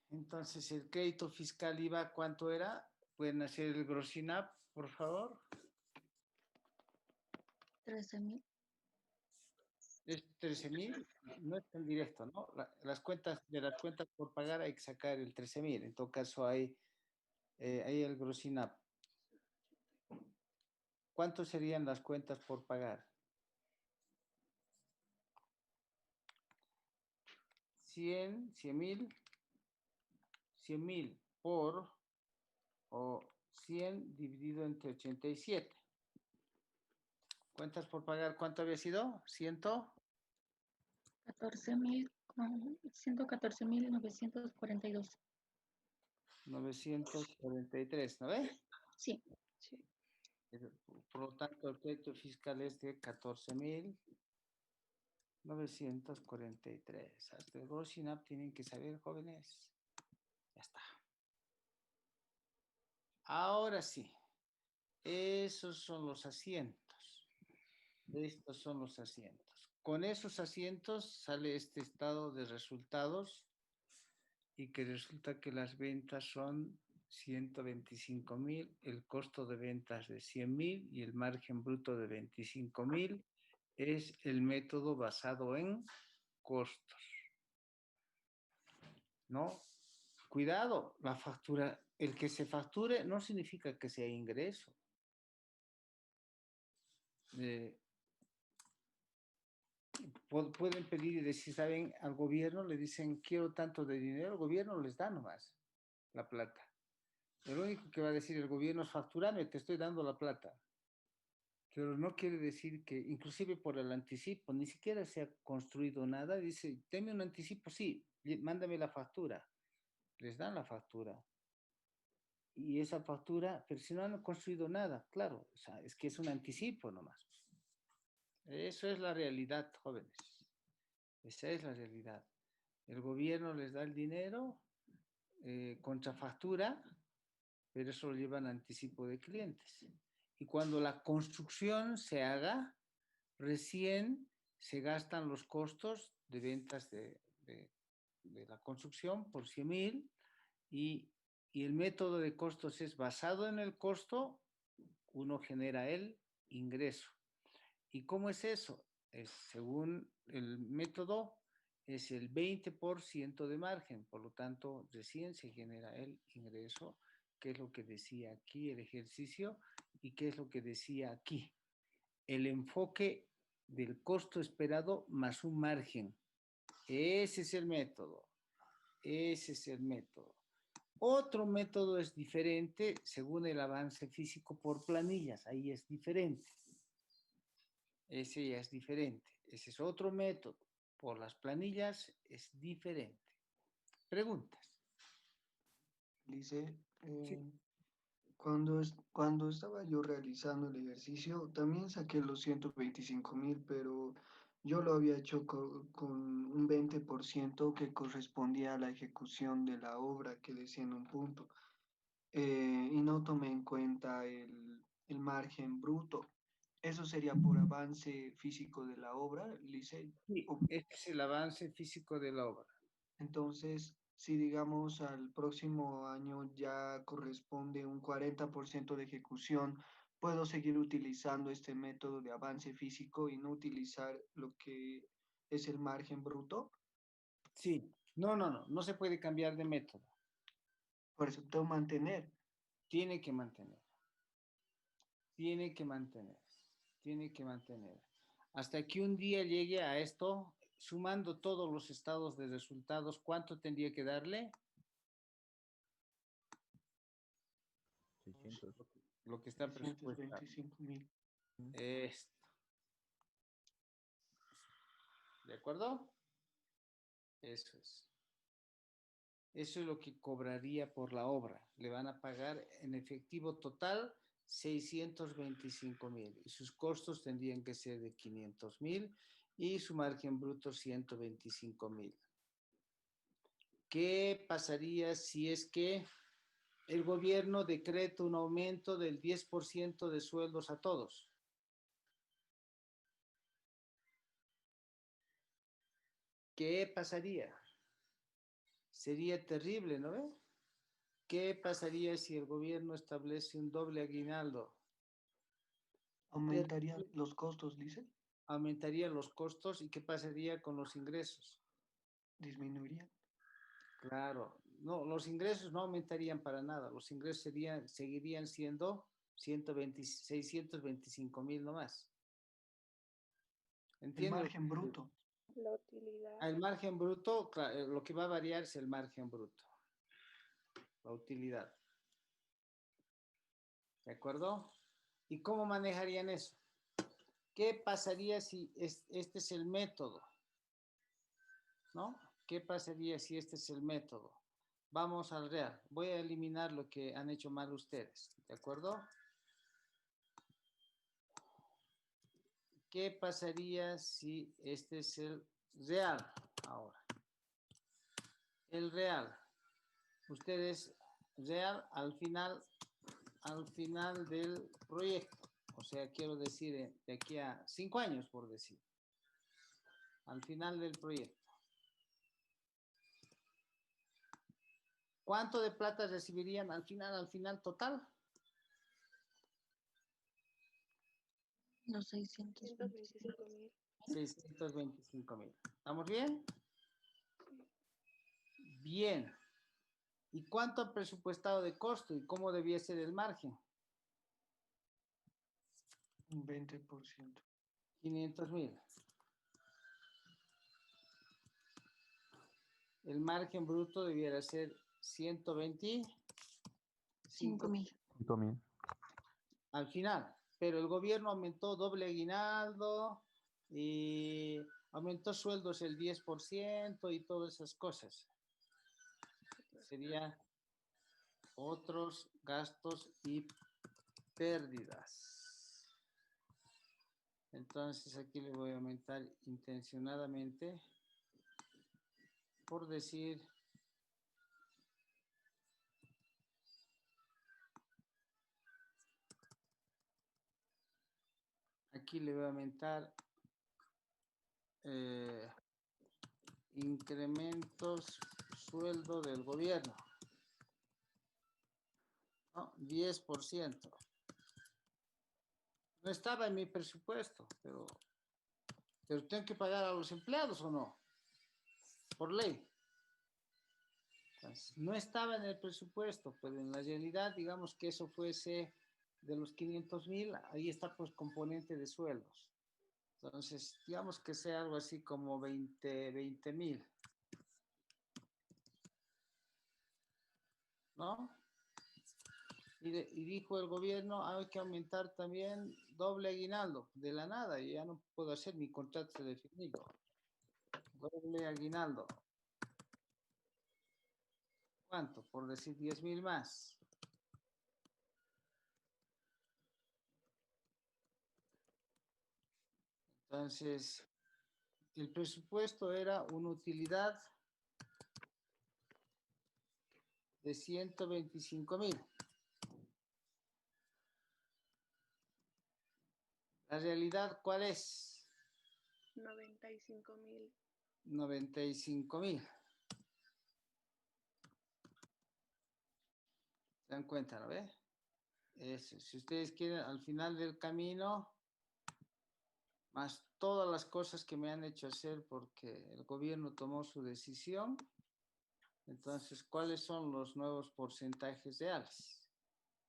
[SPEAKER 1] Entonces, el crédito fiscal IVA, ¿cuánto era? Pueden hacer el Grosinap, por favor.
[SPEAKER 3] 13.000.
[SPEAKER 1] Es 13.000, no es tan directo, ¿no? Las cuentas por pagar hay que sacar el 13.000. En todo caso, hay el Grosinap. ¿Cuánto serían las cuentas por pagar? 100.000 por o 100 dividido entre 87. Cuentas por pagar, ¿cuánto había sido?
[SPEAKER 3] 114.942.
[SPEAKER 1] 943, ¿no ves?
[SPEAKER 3] Sí.
[SPEAKER 4] Sí.
[SPEAKER 1] Por lo tanto, el crédito fiscal es de 14.943. Hasta el Gross INAP tienen que saber, jóvenes. Ya está. Ahora sí. Esos son los asientos. Estos son los asientos. Con esos asientos sale este estado de resultados y que resulta que las ventas son 125.000, el costo de ventas de 100.000 y el margen bruto de 25.000 es el método basado en costos. ¿No? Cuidado, la factura, el que se facture no significa que sea ingreso. Pueden pedir y decir, ¿saben? Al gobierno le dicen, quiero tanto de dinero, el gobierno les da nomás la plata. Lo único que va a decir el gobierno es facturame, te estoy dando la plata. Pero no quiere decir que, inclusive por el anticipo, ni siquiera se ha construido nada, dice, deme un anticipo, sí, mándame la factura. Les dan la factura. Y esa factura, pero si no han construido nada, claro, o sea, es que es un anticipo nomás. Eso es la realidad, jóvenes. Esa es la realidad. El gobierno les da el dinero contra factura, pero eso lo llevan a anticipo de clientes. Y cuando la construcción se haga, recién se gastan los costos de ventas de la construcción por 100.000 y el método de costos es basado en el costo, uno genera el ingreso. ¿Y cómo es eso? Es, según el método, es el 20% de margen, por lo tanto, recién se genera el ingreso, que es lo que decía aquí el ejercicio y qué es lo que decía aquí. El enfoque del costo esperado más un margen. Ese es el método. Ese es el método. Otro método es diferente según el avance físico por planillas. Ahí es diferente. Ese ya es diferente. Ese es otro método. Por las planillas es diferente. Preguntas.
[SPEAKER 6] Dice,
[SPEAKER 1] Sí.
[SPEAKER 6] cuando estaba yo realizando el ejercicio, también saqué los 125.000, pero yo lo había hecho con un 20% que correspondía a la ejecución de la obra que decía en un punto, y no tomé en cuenta el margen bruto. ¿Eso sería por avance físico de la obra, Lice?
[SPEAKER 1] Sí, este es el avance físico de la obra.
[SPEAKER 6] Entonces, si digamos al próximo año ya corresponde un 40% de ejecución, puedo seguir utilizando este método de avance físico y no utilizar lo que es el margen bruto.
[SPEAKER 1] Sí. No se puede cambiar de método.
[SPEAKER 6] Por eso tengo que mantener.
[SPEAKER 1] Tiene que mantener. Tiene que mantener. Tiene que mantener. Hasta que un día llegue a esto, sumando todos los estados de resultados, ¿cuánto tendría que darle?
[SPEAKER 2] 600.
[SPEAKER 1] Lo que está presupuestado.
[SPEAKER 6] 625.000.
[SPEAKER 1] Esto. ¿De acuerdo? Eso es. Eso es lo que cobraría por la obra. Le van a pagar en efectivo total 625.000 y sus costos tendrían que ser de 500.000 y su margen bruto 125.000. ¿Qué pasaría si es que el gobierno decreta un aumento del 10% de sueldos a todos? ¿Qué pasaría? Sería terrible, ¿no ve? ¿Qué pasaría si el gobierno establece un doble aguinaldo?
[SPEAKER 6] ¿Aumentaría los costos, dice?
[SPEAKER 1] Aumentaría los costos y ¿qué pasaría con los ingresos?
[SPEAKER 6] ¿Disminuiría?
[SPEAKER 1] Claro, no, los ingresos no aumentarían para nada, los ingresos seguirían siendo 120, 625.000 nomás.
[SPEAKER 6] El
[SPEAKER 1] ¿Entiendes?
[SPEAKER 6] margen bruto.
[SPEAKER 4] La utilidad.
[SPEAKER 1] El margen bruto, lo que va a variar es el margen bruto. La utilidad. ¿De acuerdo? ¿Y cómo manejarían eso? ¿Qué pasaría si este es el método? ¿No? ¿Qué pasaría si este es el método? Vamos al real. Voy a eliminar lo que han hecho mal ustedes. ¿De acuerdo? ¿Qué pasaría si este es el real? Ahora. El real. Ustedes, real al final del proyecto. O sea, quiero decir, de aquí a 5 años, por decir. Al final del proyecto. ¿Cuánto de plata recibirían al final total?
[SPEAKER 3] Los 625.
[SPEAKER 4] 125.000.
[SPEAKER 1] 625.000. ¿Estamos bien? Bien. ¿Y cuánto ha presupuestado de costo y cómo debía ser el margen?
[SPEAKER 6] Un 20%.
[SPEAKER 1] 500.000. El margen bruto debiera ser 125.000
[SPEAKER 5] 5.000.
[SPEAKER 1] al final. Pero el gobierno aumentó doble aguinaldo y aumentó sueldos el 10% y todas esas cosas. Sería otros gastos y pérdidas. Entonces aquí le voy a aumentar intencionadamente por decir aquí le voy a aumentar incrementos sueldo del gobierno, ¿no? 10%. No estaba en mi presupuesto, pero tengo que pagar a los empleados o no, por ley. Entonces, no estaba en el presupuesto, pero en la realidad, digamos que eso fuese de los 500.000, ahí está pues componente de sueldos. Entonces, digamos que sea algo así como 20.000, ¿no? Y dijo el gobierno, hay que aumentar también doble aguinaldo, de la nada, y ya no puedo hacer mi contrato definido. Doble aguinaldo. ¿Cuánto? Por decir 10.000 más. Entonces, el presupuesto era una utilidad de 125.000. La realidad, ¿cuál es?
[SPEAKER 4] 95.000.
[SPEAKER 1] 95.000. ¿Se dan cuenta, no ve? Eso. Si ustedes quieren, al final del camino, más todas las cosas que me han hecho hacer porque el gobierno tomó su decisión, entonces, ¿cuáles son los nuevos porcentajes reales?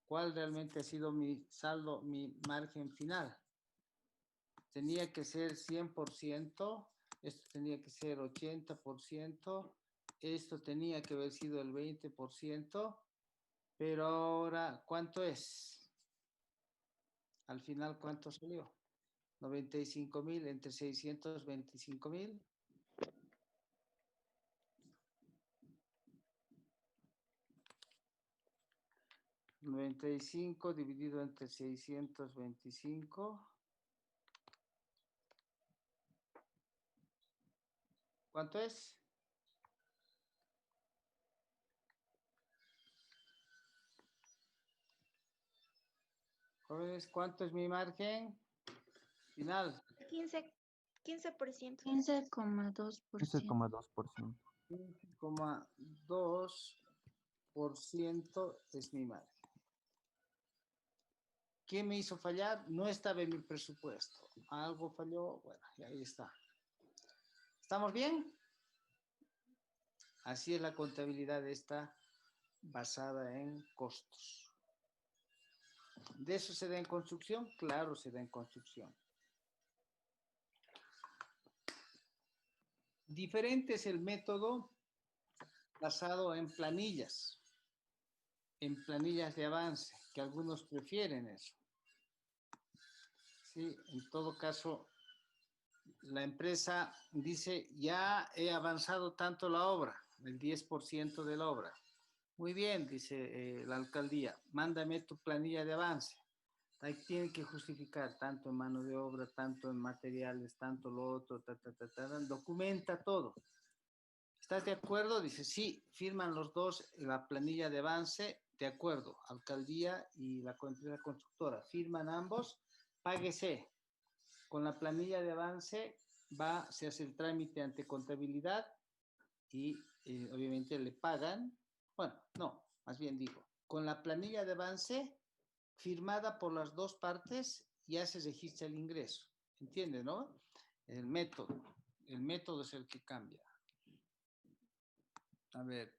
[SPEAKER 1] ¿Cuál realmente ha sido mi saldo, mi margen final? Tenía que ser 100%, esto tenía que ser 80%, esto tenía que haber sido el 20%, pero ahora, ¿cuánto es? Al final, ¿cuánto salió? 95.000 entre 625.000. 95 dividido entre 625. ¿Cuánto es? Jóvenes, ¿cuánto es mi margen final?
[SPEAKER 3] 15%.
[SPEAKER 5] 15,2%.
[SPEAKER 1] 15,2% es mi margen. ¿Qué me hizo fallar? No estaba en mi presupuesto. Algo falló, bueno, y ahí está. ¿Estamos bien? Así es la contabilidad esta basada en costos. ¿De eso se da en construcción? Claro, se da en construcción. Diferente es el método basado en planillas de avance, que algunos prefieren eso. Sí, en todo caso, la empresa dice, ya he avanzado tanto la obra, el 10% de la obra. Muy bien, dice la alcaldía, mándame tu planilla de avance. Ahí tiene que justificar tanto en mano de obra, tanto en materiales, tanto lo otro, documenta todo. ¿Estás de acuerdo? Dice, sí, firman los dos la planilla de avance, de acuerdo, alcaldía y la empresa constructora, firman ambos, páguese. Con la planilla de avance se hace el trámite ante contabilidad y obviamente le pagan, bueno, no, más bien digo, con la planilla de avance firmada por las dos partes ya se registra el ingreso, ¿entiendes, no? El método es el que cambia. A ver.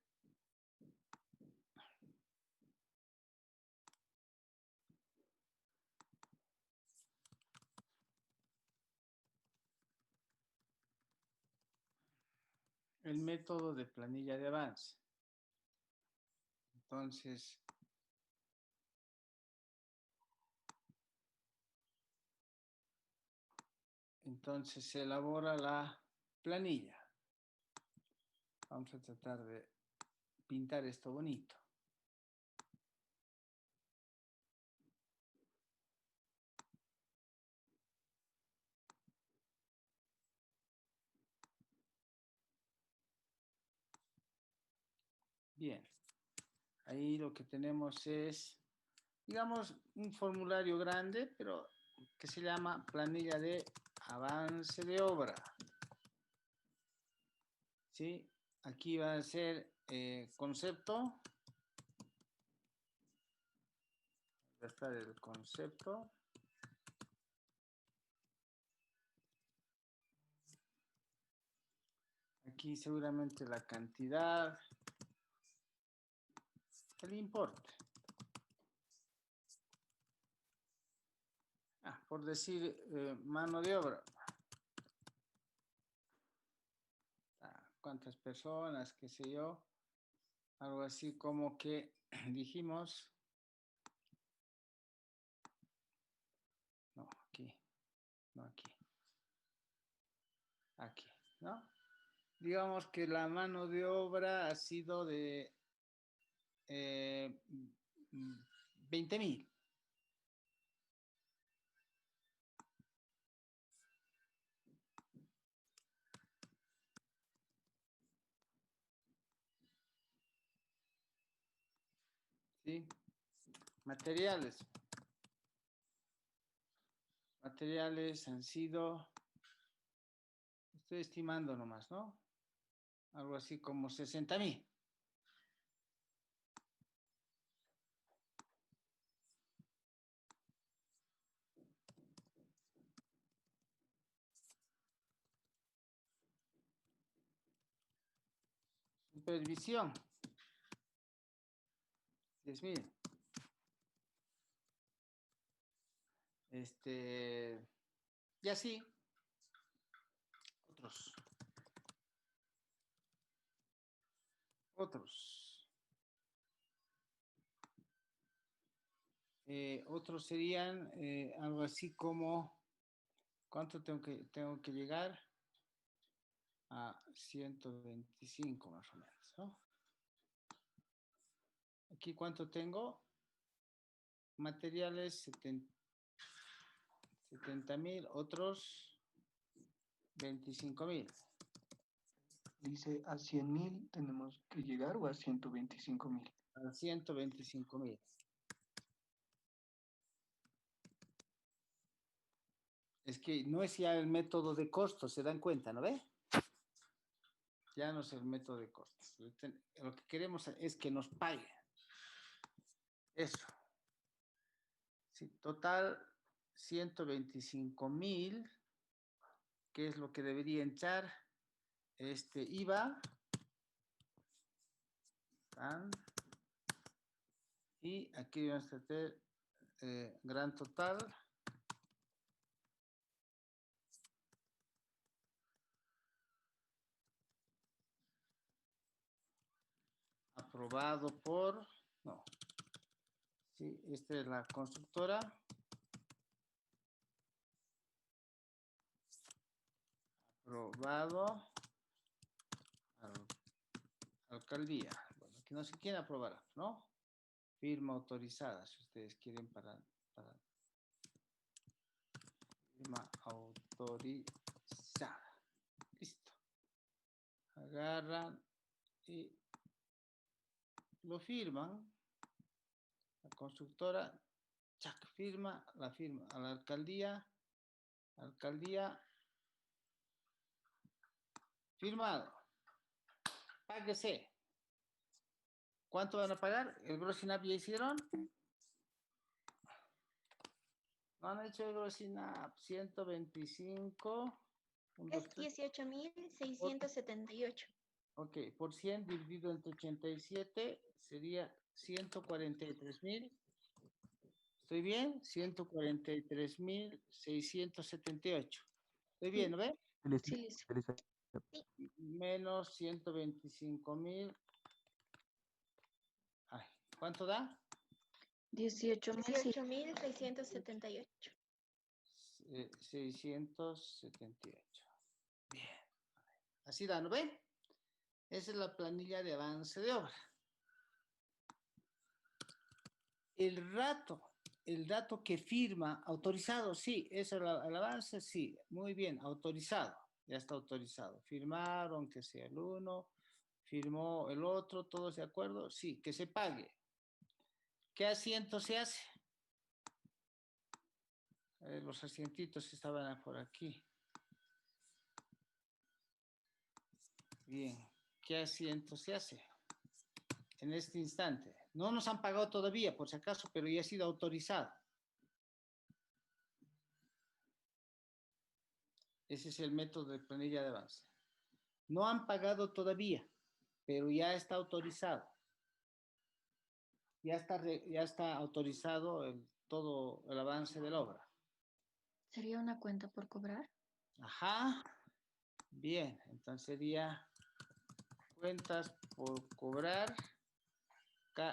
[SPEAKER 1] El método de planilla de avance. Entonces se elabora la planilla. Vamos a tratar de pintar esto bonito. Bien, ahí lo que tenemos es, digamos, un formulario grande, pero que se llama planilla de avance de obra. ¿Sí? Aquí va a ser concepto. Va a estar el concepto. Aquí seguramente la cantidad. El importe. Por decir mano de obra. ¿Cuántas personas? Qué sé yo. Algo así como que dijimos. No, aquí. No, aquí. Aquí, ¿no? Digamos que la mano de obra ha sido de 20,000. ¿Sí? Materiales. Materiales han sido, estoy estimando nomás, ¿no? Algo así como 60,000. Supervisión. 10,000. Y así. Otros. Otros serían algo así como, ¿cuánto tengo que llegar? A 125 más o menos, ¿no? Aquí, ¿cuánto tengo? Materiales, 70,000, otros 25,000.
[SPEAKER 6] Dice, ¿a 100,000 tenemos que llegar o a 125,000?
[SPEAKER 1] A 125,000. Es que no es ya el método de costos, ¿se dan cuenta, no ve? Ya no es el método de costos. Lo que queremos es que nos paguen. Eso. Sí, total 125,000, que es lo que debería entrar IVA. Y aquí vamos a tener gran total aprobado por, no, sí, esta es la constructora, aprobado alcaldía. Bueno, aquí no sé quién aprobará, ¿no? Firma autorizada, si ustedes quieren para firma autorizada. Listo. Agarran y lo firman. La constructora, chac, firma a la alcaldía, firmado. Páguese. ¿Cuánto van a pagar? ¿El Grosinap ya hicieron? No han hecho el Grosinap. 125.
[SPEAKER 7] Es 18.678.
[SPEAKER 1] Ok, por 100 dividido entre 87 sería 143.000. ¿Estoy bien? 143.678. ¿Estoy bien, no ve?
[SPEAKER 3] Sí, listo.
[SPEAKER 1] Menos 125.000. Ay, ¿cuánto da?
[SPEAKER 3] 18.000.
[SPEAKER 7] 18.678.
[SPEAKER 1] 678. Bien. Así da, ¿no ve? Esa es la planilla de avance de obra. El dato que firma, autorizado, sí, eso el avance, sí, muy bien, autorizado, ya está autorizado. Firmaron que sea el uno, firmó el otro, todos de acuerdo, sí, que se pague. ¿Qué asiento se hace? Los asientitos estaban por aquí. Bien, ¿qué asiento se hace? En este instante. No nos han pagado todavía, por si acaso, pero ya ha sido autorizado. Ese es el método de planilla de avance. No han pagado todavía, pero ya está autorizado. Ya está autorizado todo el avance de la obra.
[SPEAKER 3] ¿Sería una cuenta por cobrar?
[SPEAKER 1] Ajá. Bien, entonces sería cuentas por cobrar.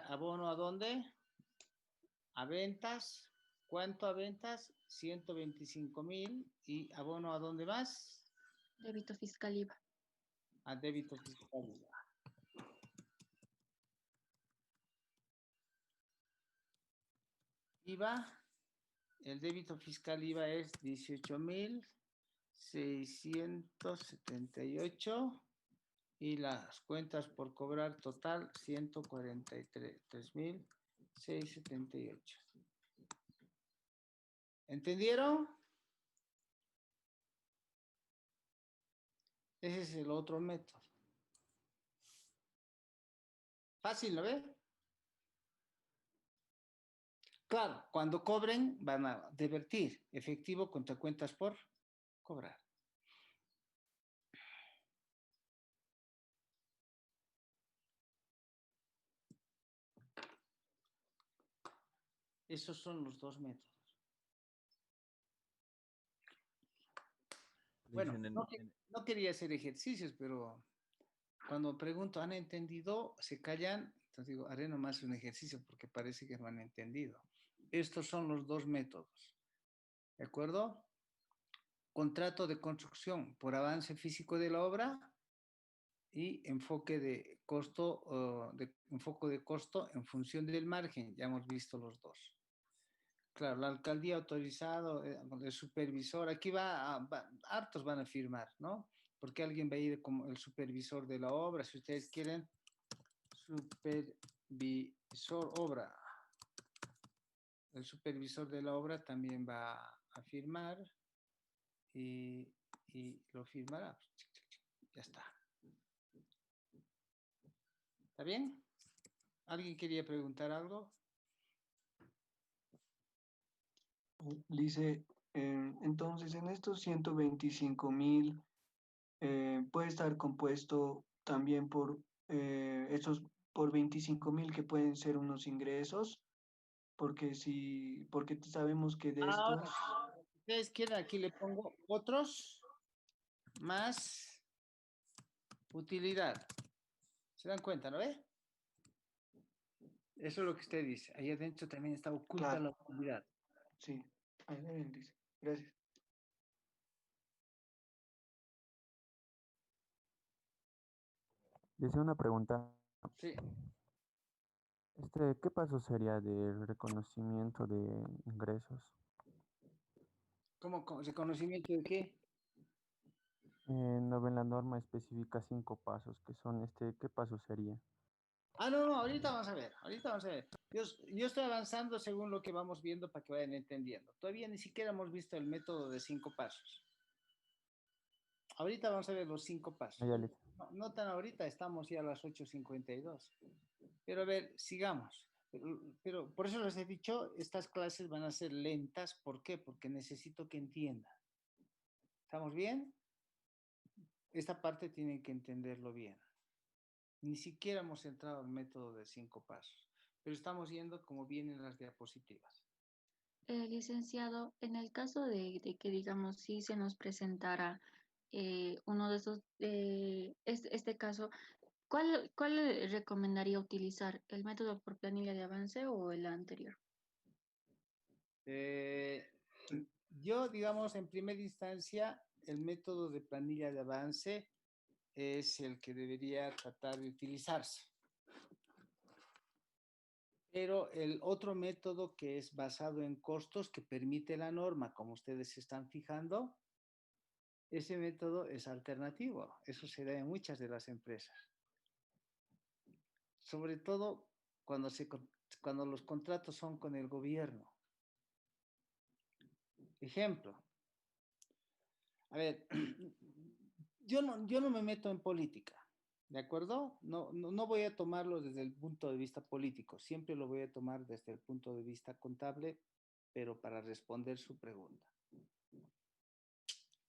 [SPEAKER 1] ¿Abono a dónde? A ventas. ¿Cuánto a ventas? 125.000. ¿Y abono a dónde más?
[SPEAKER 3] Débito fiscal IVA.
[SPEAKER 1] A débito fiscal IVA. IVA, el débito fiscal IVA es 18.678 y las cuentas por cobrar total 143.678. ¿Entendieron? Ese es el otro método. Fácil, ¿lo ve? Claro, cuando cobren van a divertir efectivo contra cuentas por cobrar. Esos son los dos métodos. Bueno, no quería hacer ejercicios, pero cuando pregunto, ¿han entendido? Se callan. Entonces digo, haré nomás un ejercicio porque parece que no han entendido. Estos son los dos métodos. ¿De acuerdo? Contrato de construcción por avance físico de la obra y enfoque de costo en función del margen. Ya hemos visto los dos. Claro, la alcaldía autorizado, el supervisor, aquí hartos van a firmar, ¿no? Porque alguien va a ir como el supervisor de la obra, si ustedes quieren, supervisor obra. El supervisor de la obra también va a firmar y lo firmará. Ya está. ¿Está bien? ¿Alguien quería preguntar algo?
[SPEAKER 6] Dice, entonces en estos 125.000 puede estar compuesto también por esos por 25.000 que pueden ser unos ingresos porque sabemos que de
[SPEAKER 1] Ahora,
[SPEAKER 6] estos,
[SPEAKER 1] si ustedes quieren, aquí le pongo otros más utilidad. ¿Se dan cuenta, no ve? Eso es lo que usted dice. Ahí adentro también está oculta
[SPEAKER 6] claro,
[SPEAKER 1] la utilidad.
[SPEAKER 6] sí, ahí ven, dice, gracias.
[SPEAKER 5] Deseo una pregunta.
[SPEAKER 1] Sí.
[SPEAKER 5] ¿Qué paso sería del reconocimiento de ingresos?
[SPEAKER 1] ¿Cómo reconocimiento de qué?
[SPEAKER 5] No ven la norma específica 5 pasos, que son ¿qué paso sería?
[SPEAKER 1] No, ahorita vamos a ver, ahorita vamos a ver. Yo estoy avanzando según lo que vamos viendo para que vayan entendiendo. Todavía ni siquiera hemos visto el método de 5 pasos. Ahorita vamos a ver los 5 pasos.
[SPEAKER 5] Ah, ya, listo.
[SPEAKER 1] No tan ahorita, estamos ya a las 8:52. Pero a ver, sigamos. Pero por eso les he dicho, estas clases van a ser lentas. ¿Por qué? Porque necesito que entiendan. ¿Estamos bien? Esta parte tienen que entenderlo bien. Ni siquiera hemos entrado al método de 5 pasos, pero estamos yendo como vienen las diapositivas.
[SPEAKER 3] Licenciado, en el caso de que, digamos, si se nos presentara uno de esos, este caso, ¿cuál le recomendaría utilizar? ¿El método por planilla de avance o el anterior?
[SPEAKER 1] Yo, digamos, en primera instancia, el método de planilla de avance es el que debería tratar de utilizarse. Pero el otro método que es basado en costos que permite la norma, como ustedes se están fijando, ese método es alternativo. Eso se da en muchas de las empresas. Sobre todo cuando los contratos son con el gobierno. Ejemplo. A ver, yo no me meto en política, ¿de acuerdo? No voy a tomarlo desde el punto de vista político, siempre lo voy a tomar desde el punto de vista contable, pero para responder su pregunta.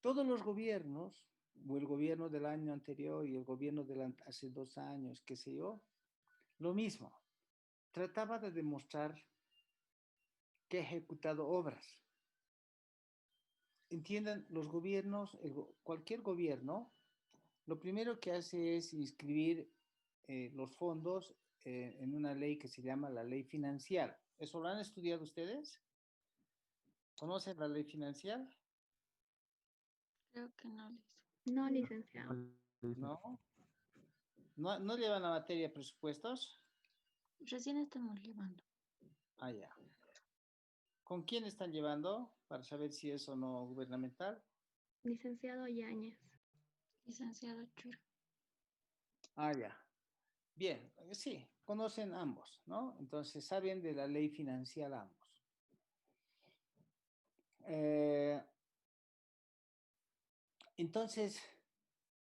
[SPEAKER 1] Todos los gobiernos, o el gobierno del año anterior y el gobierno de hace 2 años, qué sé yo, lo mismo. Trataba de demostrar que ha ejecutado obras. Entiendan, los gobiernos, cualquier gobierno, lo primero que hace es inscribir los fondos en una ley que se llama la ley financiera. ¿Eso lo han estudiado ustedes? ¿Conocen la ley financiera?
[SPEAKER 3] Creo que no,
[SPEAKER 7] No, licenciado.
[SPEAKER 1] ¿No? ¿No llevan la materia de presupuestos?
[SPEAKER 3] recién estamos llevando.
[SPEAKER 1] Ah, ya. ¿Con quién están llevando para saber si es o no gubernamental?
[SPEAKER 7] Licenciado Yáñez.
[SPEAKER 3] Licenciado Chura.
[SPEAKER 1] Ah, ya. Bien, sí, conocen ambos, ¿no? Entonces saben de la ley financiera ambos. Entonces,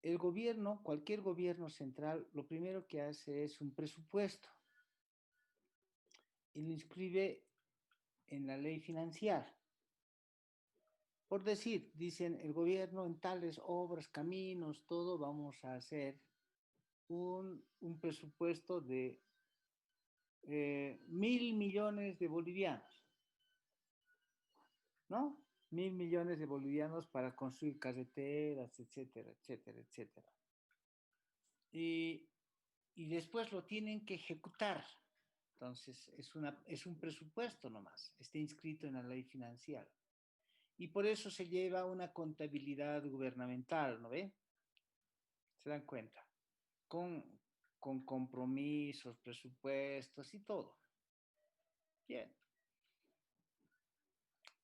[SPEAKER 1] el gobierno, cualquier gobierno central, lo primero que hace es un presupuesto y lo inscribe en la ley financiera. Por decir, dicen el gobierno en tales obras, caminos, todo, vamos a hacer un presupuesto de 1.000 millones de bolivianos, ¿no? 1.000 millones de bolivianos para construir carreteras, etcétera, etcétera, etcétera. Y después lo tienen que ejecutar. Entonces, es un presupuesto nomás, está inscrito en la ley financiera. Y por eso se lleva una contabilidad gubernamental, ¿no ve? ¿Se dan cuenta? Con compromisos, presupuestos y todo. Bien.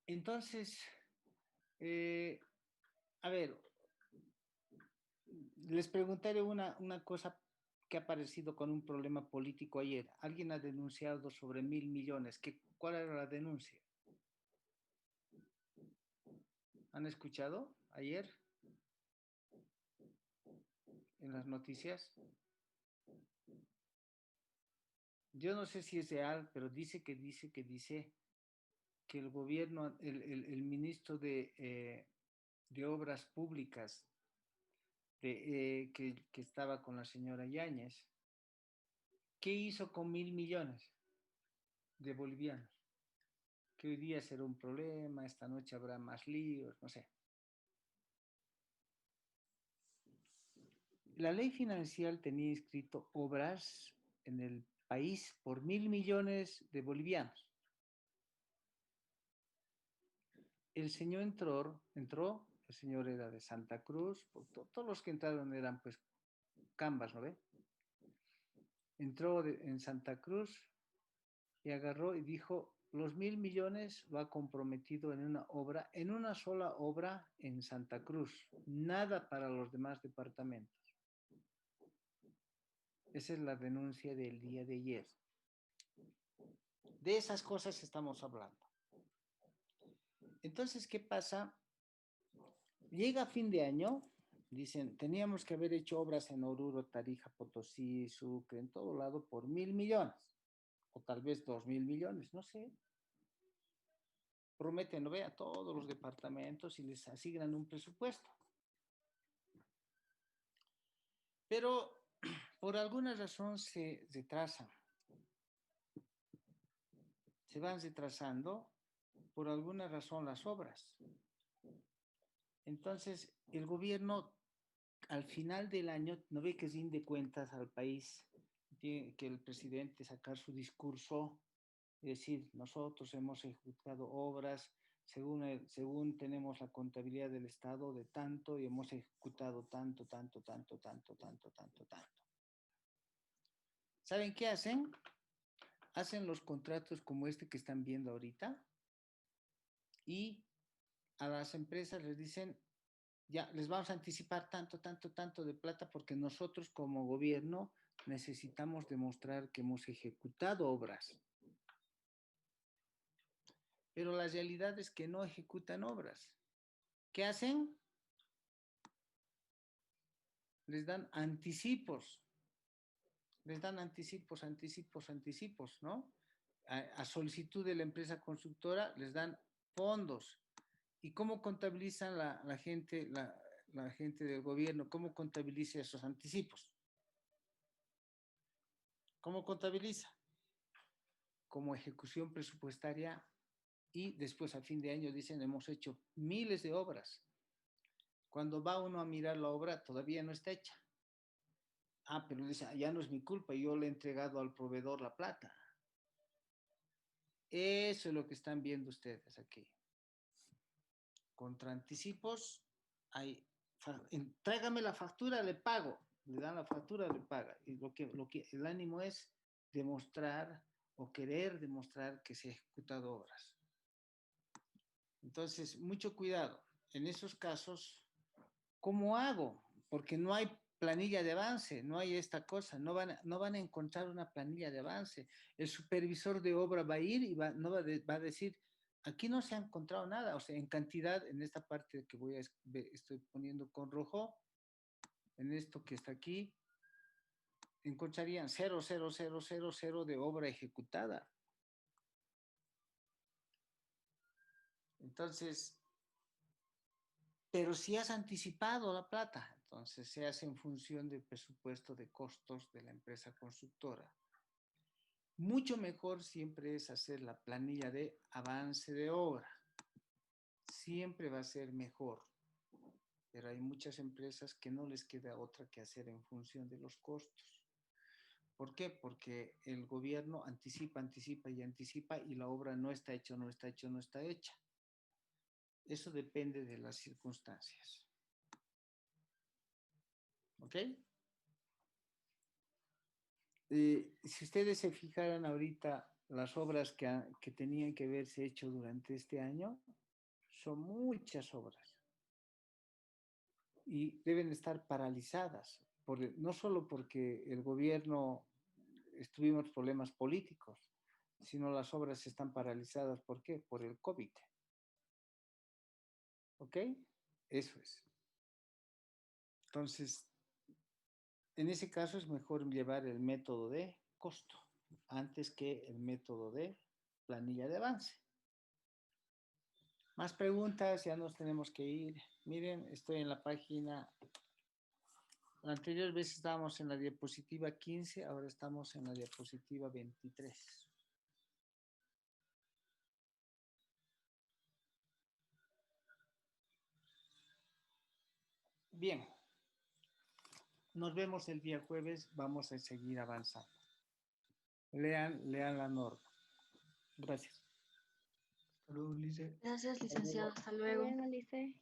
[SPEAKER 1] Entonces, a ver, les preguntaré una cosa que ha aparecido con un problema político ayer. Alguien ha denunciado sobre 1.000 millones. ¿Cuál era la denuncia? ¿Han escuchado ayer en las noticias? Yo no sé si es real, pero dice que el gobierno, el ministro de Obras Públicas, que estaba con la señora Yáñez, ¿qué hizo con 1.000 millones de bolivianos? que hoy día será un problema, esta noche habrá más líos, no sé. La ley financiera tenía inscrito obras en el país por 1.000 millones de bolivianos. El señor entró, el señor era de Santa Cruz, todos los que entraron eran pues cambas, ¿no ve? Entró en Santa Cruz y agarró y dijo, los 1.000 millones lo ha comprometido en una obra, en una sola obra en Santa Cruz, nada para los demás departamentos. Esa es la denuncia del día de ayer. De esas cosas estamos hablando. Entonces, ¿qué pasa? Llega fin de año, dicen, teníamos que haber hecho obras en Oruro, Tarija, Potosí, Sucre, en todo lado por 1.000 millones, o tal vez 2.000 millones, no sé. Prometen, lo ve, a todos los departamentos y les asignan un presupuesto. Pero por alguna razón se retrasan. Se van retrasando por alguna razón las obras. Entonces, el gobierno al final del año no ve que rinde cuentas al país, tiene que el presidente sacar su discurso y decir, nosotros hemos ejecutado obras según tenemos la contabilidad del Estado de tanto y hemos ejecutado tanto. ¿Saben qué hacen? Hacen los contratos como este que están viendo ahorita y a las empresas les dicen, ya, les vamos a anticipar tanto de plata porque nosotros como gobierno necesitamos demostrar que hemos ejecutado obras. Pero la realidad es que no ejecutan obras. ¿Qué hacen? Les dan anticipos. Les dan anticipos, ¿no? A solicitud de la empresa constructora les dan fondos. ¿Y cómo contabilizan la gente del gobierno? ¿Cómo contabiliza esos anticipos? ¿Cómo contabiliza? Como ejecución presupuestaria y después a fin de año dicen hemos hecho miles de obras. Cuando va uno a mirar la obra todavía no está hecha. Ah, pero dice, ya no es mi culpa, yo le he entregado al proveedor la plata. Eso es lo que están viendo ustedes aquí. Contra anticipos, tráigame la factura, le pago. Le dan la factura, le paga. Y lo que el ánimo es demostrar o querer demostrar que se han ejecutado obras. Entonces, mucho cuidado. En esos casos, ¿cómo hago? Porque no hay planilla de avance, no hay esta cosa, no van a encontrar una planilla de avance. El supervisor de obra va a ir y va a decir, aquí no se ha encontrado nada, o sea, en cantidad, en esta parte que estoy poniendo con rojo, en esto que está aquí, encontrarían 0,0000 de obra ejecutada. Entonces, pero si has anticipado la plata, entonces se hace en función del presupuesto de costos de la empresa constructora. Mucho mejor siempre es hacer la planilla de avance de obra. Siempre va a ser mejor. Pero hay muchas empresas que no les queda otra que hacer en función de los costos. ¿Por qué? Porque el gobierno anticipa y la obra no está hecha. Eso depende de las circunstancias. ¿Ok? Si ustedes se fijaran ahorita las obras que tenían que haberse hecho durante este año, son muchas obras. Y deben estar paralizadas, no solo porque el gobierno tuvimos problemas políticos, sino las obras están paralizadas. ¿Por qué? Por el COVID. ¿Ok? Eso es. Entonces, en ese caso es mejor llevar el método de costo antes que el método de planilla de avance. Más preguntas, ya nos tenemos que ir. Miren, estoy en la página. La anterior vez estábamos en la diapositiva 15, ahora estamos en la diapositiva 23. Bien, nos vemos el día jueves, vamos a seguir avanzando. Lean la norma. Gracias.
[SPEAKER 6] Hasta luego, Lice.
[SPEAKER 3] Gracias, licenciado. Hasta
[SPEAKER 7] Hasta
[SPEAKER 3] luego.
[SPEAKER 7] luego, Lice.